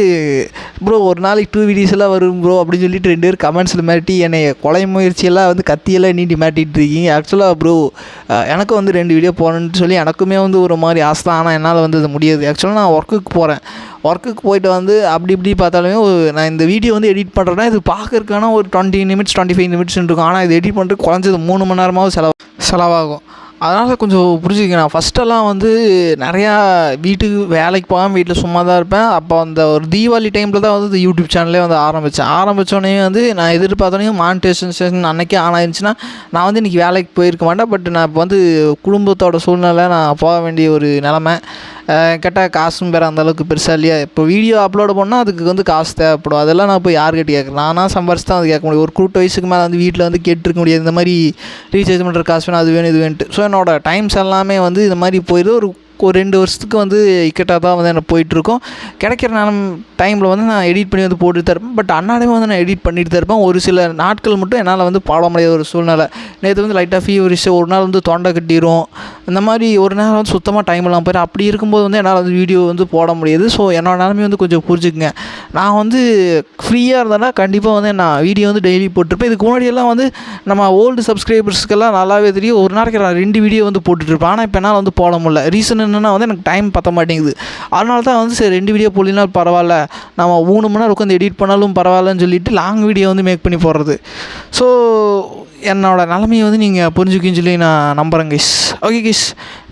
ப்ரோ ஒரு நாளைக்கு 2 வீடியோஸ் எல்லாம் வரும் ப்ரோ அப்படின்னு சொல்லிட்டு 2 பேர் கமெண்ட்ஸில் மிரட்டி என்னை கொலை முயற்சியெல்லாம் வந்து கத்தியெல்லாம் நீட்டி மாட்டிகிட்டு இருக்கீங்க. ஆக்சுவலாக ப்ரோ எனக்கும் வந்து 2 வீடியோ போகணுன்னு சொல்லி எனக்குமே வந்து ஒரு மாதிரி ஆசை தான். ஆனால் என்னால் வந்து அது முடியாது. ஆக்சுவலாக நான் ஒர்க்குக்கு போகிறேன். ஒர்க்குக்கு போயிட்டு வந்து அப்படி இப்படி பார்த்தாலுமே நான் இந்த வீடியோ வந்து எடிட் பண்ணுறேன்னா இது பார்க்கறதுக்கான ஒரு 20 நிமிட்ஸ் 25 நிமிட்ஸ் இருக்கும். ஆனால் இது எடிட் பண்ணுறதுக்கு குறைஞ்சது 3 மணி நேரமாவது செலவாகும். அதனால் கொஞ்சம் புரிஞ்சுக்க. நான் ஃபஸ்ட்டெல்லாம் வந்து நிறையா வீட்டுக்கு வேலைக்கு போகாமல் வீட்டில் சும்மா தான் இருப்பேன். அப்போ அந்த ஒரு தீபாவளி டைமில் தான் வந்து இந்த யூடியூப் சேனலே வந்து ஆரம்பித்தோடனே வந்து நான் எதிர்பார்த்தோன்னே மானிட்டைசேஷன் அன்றைக்கே ஆன் ஆயிருந்துச்சுன்னா நான் வந்து இன்றைக்கி வேலைக்கு போயிருக்க மாட்டேன். பட் நான் இப்போ வந்து குடும்பத்தோட சூழ்நிலை நான் போக வேண்டிய ஒரு நிலமை. கேட்டால் காசும் வேறு அந்தளவுக்கு பெருசாக இல்லையா. இப்போ வீடியோ அப்லோடு பண்ணால் அதுக்கு வந்து காசு தேவைப்படும். அதெல்லாம் நான் போய் யார் கேட்டு கேட்குறேன். நானாக சம்பாரிச்சு தான் அது கேட்க முடியும். ஒரு கூட்டு வயசுக்கு மேலே வந்து வீட்டில் வந்து கேட்டுருக்க முடியாது. இந்த மாதிரி ரீசார்ஜ் பண்ணுற காசு வேணும், அது வேணும், இது வேணுட்டு. ஸோ என்னோடய டைம்ஸ் எல்லாமே வந்து இந்த மாதிரி போயிடுது. ஒரு 2 வருஷத்துக்கு வந்து இக்கட்டாக தான் வந்து எனக்கு போயிட்டுருக்கோம். கிடைக்கிற டைமில் வந்து நான் எடிட் பண்ணி வந்து போட்டுட்டு தான் இருப்பேன். பட் அன்னாலுமே வந்து நான் எடிட் பண்ணிட்டு தான் இருப்பேன். ஒரு சில நாட்கள் மட்டும் என்னால் வந்து பாட முடியாத ஒரு சூழ்நிலை. நேற்று வந்து லைட்டாக ஃபீவரிஷ், ஒரு நாள் வந்து தொண்டை கட்டிடும். இந்த மாதிரி ஒரு நேரம் வந்து சுத்தமாக டைம் இல்லாமல் போயிடும். அப்படி இருக்கும்போது வந்து என்னால் வந்து வீடியோ வந்து போட முடியாது. ஸோ என்னோட நிலைமை வந்து கொஞ்சம் புரிஞ்சுக்குங்க. நான் வந்து ஃப்ரீயாக இருந்தேன்னா கண்டிப்பாக வந்து நான் வீடியோ வந்து டெய்லி போட்டிருப்பேன். இதுக்கு முன்னாடியெல்லாம் வந்து நம்ம ஓல்டு சப்ஸ்கிரைபர்ஸ்க்கெல்லாம் நல்லாவே தெரியும். ஒரு நாளைக்கு நான் 2 வீடியோ வந்து போட்டுட்ருப்பேன். ஆனால் இப்போ என்னால் வந்து போட முடியல. ரீசன் என்னென்னா வந்து எனக்கு டைம் பற்ற மாட்டேங்குது. அதனால தான் வந்து சரி 2 வீடியோ போடலினாலும் பரவாயில்ல, நம்ம 3 மணி நேரம் உட்காந்து எடிட் பண்ணாலும் பரவாயில்லன்னு சொல்லிட்டு லாங் வீடியோ வந்து மேக் பண்ணி போடுறது. ஸோ என்னோடய நிலமையை வந்து நீங்கள் புரிஞ்சுக்கின்னு சொல்லி நான் நம்புகிறேன் guys. Okay guys,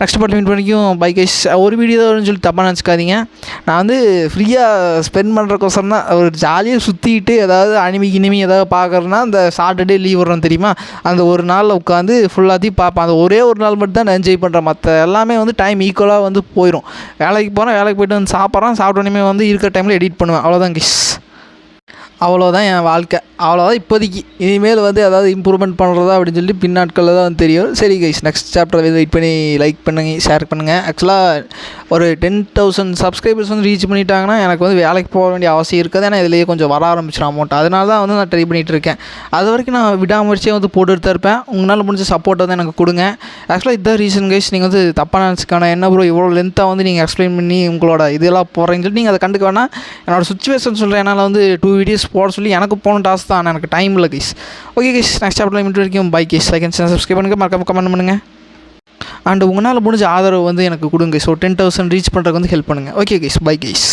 next part meet பண்ணிக்கும். Bye guys. ஒரு வீடியோ தான் சொல்லி தப்பாக நினச்சிக்காதீங்க. நான் வந்து ஃப்ரீயாக ஸ்பெண்ட் பண்ணுறக்கோசரம் தான் ஒரு ஜாலியாக சுற்றிக்கிட்டு ஏதாவது அனிமி ஏதாவது பார்க்குறேன்னா அந்த சாட்டர்டே லீவ் வர்றோம் தெரியுமா, அந்த ஒரு நாளில் உட்காந்து ஃபுல்லாத்தையும் பார்ப்பேன். அந்த ஒரே ஒரு நாள் மட்டும் தான் நான் என்ஜாய் பண்ணுறேன். மற்ற எல்லாமே வந்து டைம் ஈக்குவலாக வந்து போயிடும். வேலைக்கு போகிறேன், வேலைக்கு போய்ட்டு வந்து சாப்பிட்டோன்னே வந்து இருக்கிற டைமில் எடிட் பண்ணுவேன். அவ்வளோதான் கைஸ். அவ்வளோதான் என் வாழ்க்கை. அவ்வளோதான் இப்போதைக்கு. இனிமேல் வந்து ஏதாவது இம்ப்ரூவ்மெண்ட் பண்ணுறதா அப்படின்னு சொல்லி பின்னாட்களில் தான் வந்து தெரியும். சரி கைஸ், நெக்ஸ்ட் சாப்டர் வெயிட் பண்ணி லைக் பண்ணுங்கள், ஷேர் பண்ணுங்கள். ஆக்சுவலாக ஒரு 10,000 சப்ஸ்கிரைபர்ஸ் வந்து ரீச் பண்ணிட்டாங்கன்னா எனக்கு வந்து வேலைக்கு போக வேண்டிய அவசியம் இருக்காது. ஏன்னா இதிலேயே கொஞ்சம் வர ஆரம்பிச்சிடும் அமௌண்ட். அதனால தான் வந்து நான் ட்ரை பண்ணிகிட்டு இருக்கேன். அது வரைக்கும் நான் விடாமுயற்சியாக வந்து போட்டுட்டு தான் இருப்பேன். உங்களால் முடிஞ்ச சப்போர்ட் வந்து எனக்கு கொடுங்க. ஆக்சுவலாக இதுதான் ரீசன் கைஸ். நீங்கள் வந்து தப்பாக நினச்சிக்கான என்ன ப்ரோ இவ்வளோ லென்த்தாக வந்து நீங்கள் எக்ஸ்பிளைன் பண்ணி உங்களோட இதெல்லாம் போகிறீங்கன்னு சொல்லி நீங்கள் அதை கண்டுக்க வேணாம். என்னோடய சுச்சுவேஷன் சொல்கிறேன். என்னால் வந்து 2 வீடியோஸ் போட சொல்லி எனக்கு போன டாஸ்க் தான். ஆனால் எனக்கு டைம் இல்லை கைஸ். ஓகே கைஸ், நெக்ஸ்ட் சாப்டர்ல மீட் வரைக்கும் bye guys. Like and subscribe பண்ணுங்கள், மறக்காம கமெண்ட் பண்ணுங்கள். அண்ட் உங்களால் முடிஞ்ச ஆதரவு வந்து எனக்கு கொடுங்க. ஸோ 10,000 ரீச் பண்ணுறதுக்கு வந்து ஹெல்ப் பண்ணுங்கள். Okay guys, bye guys.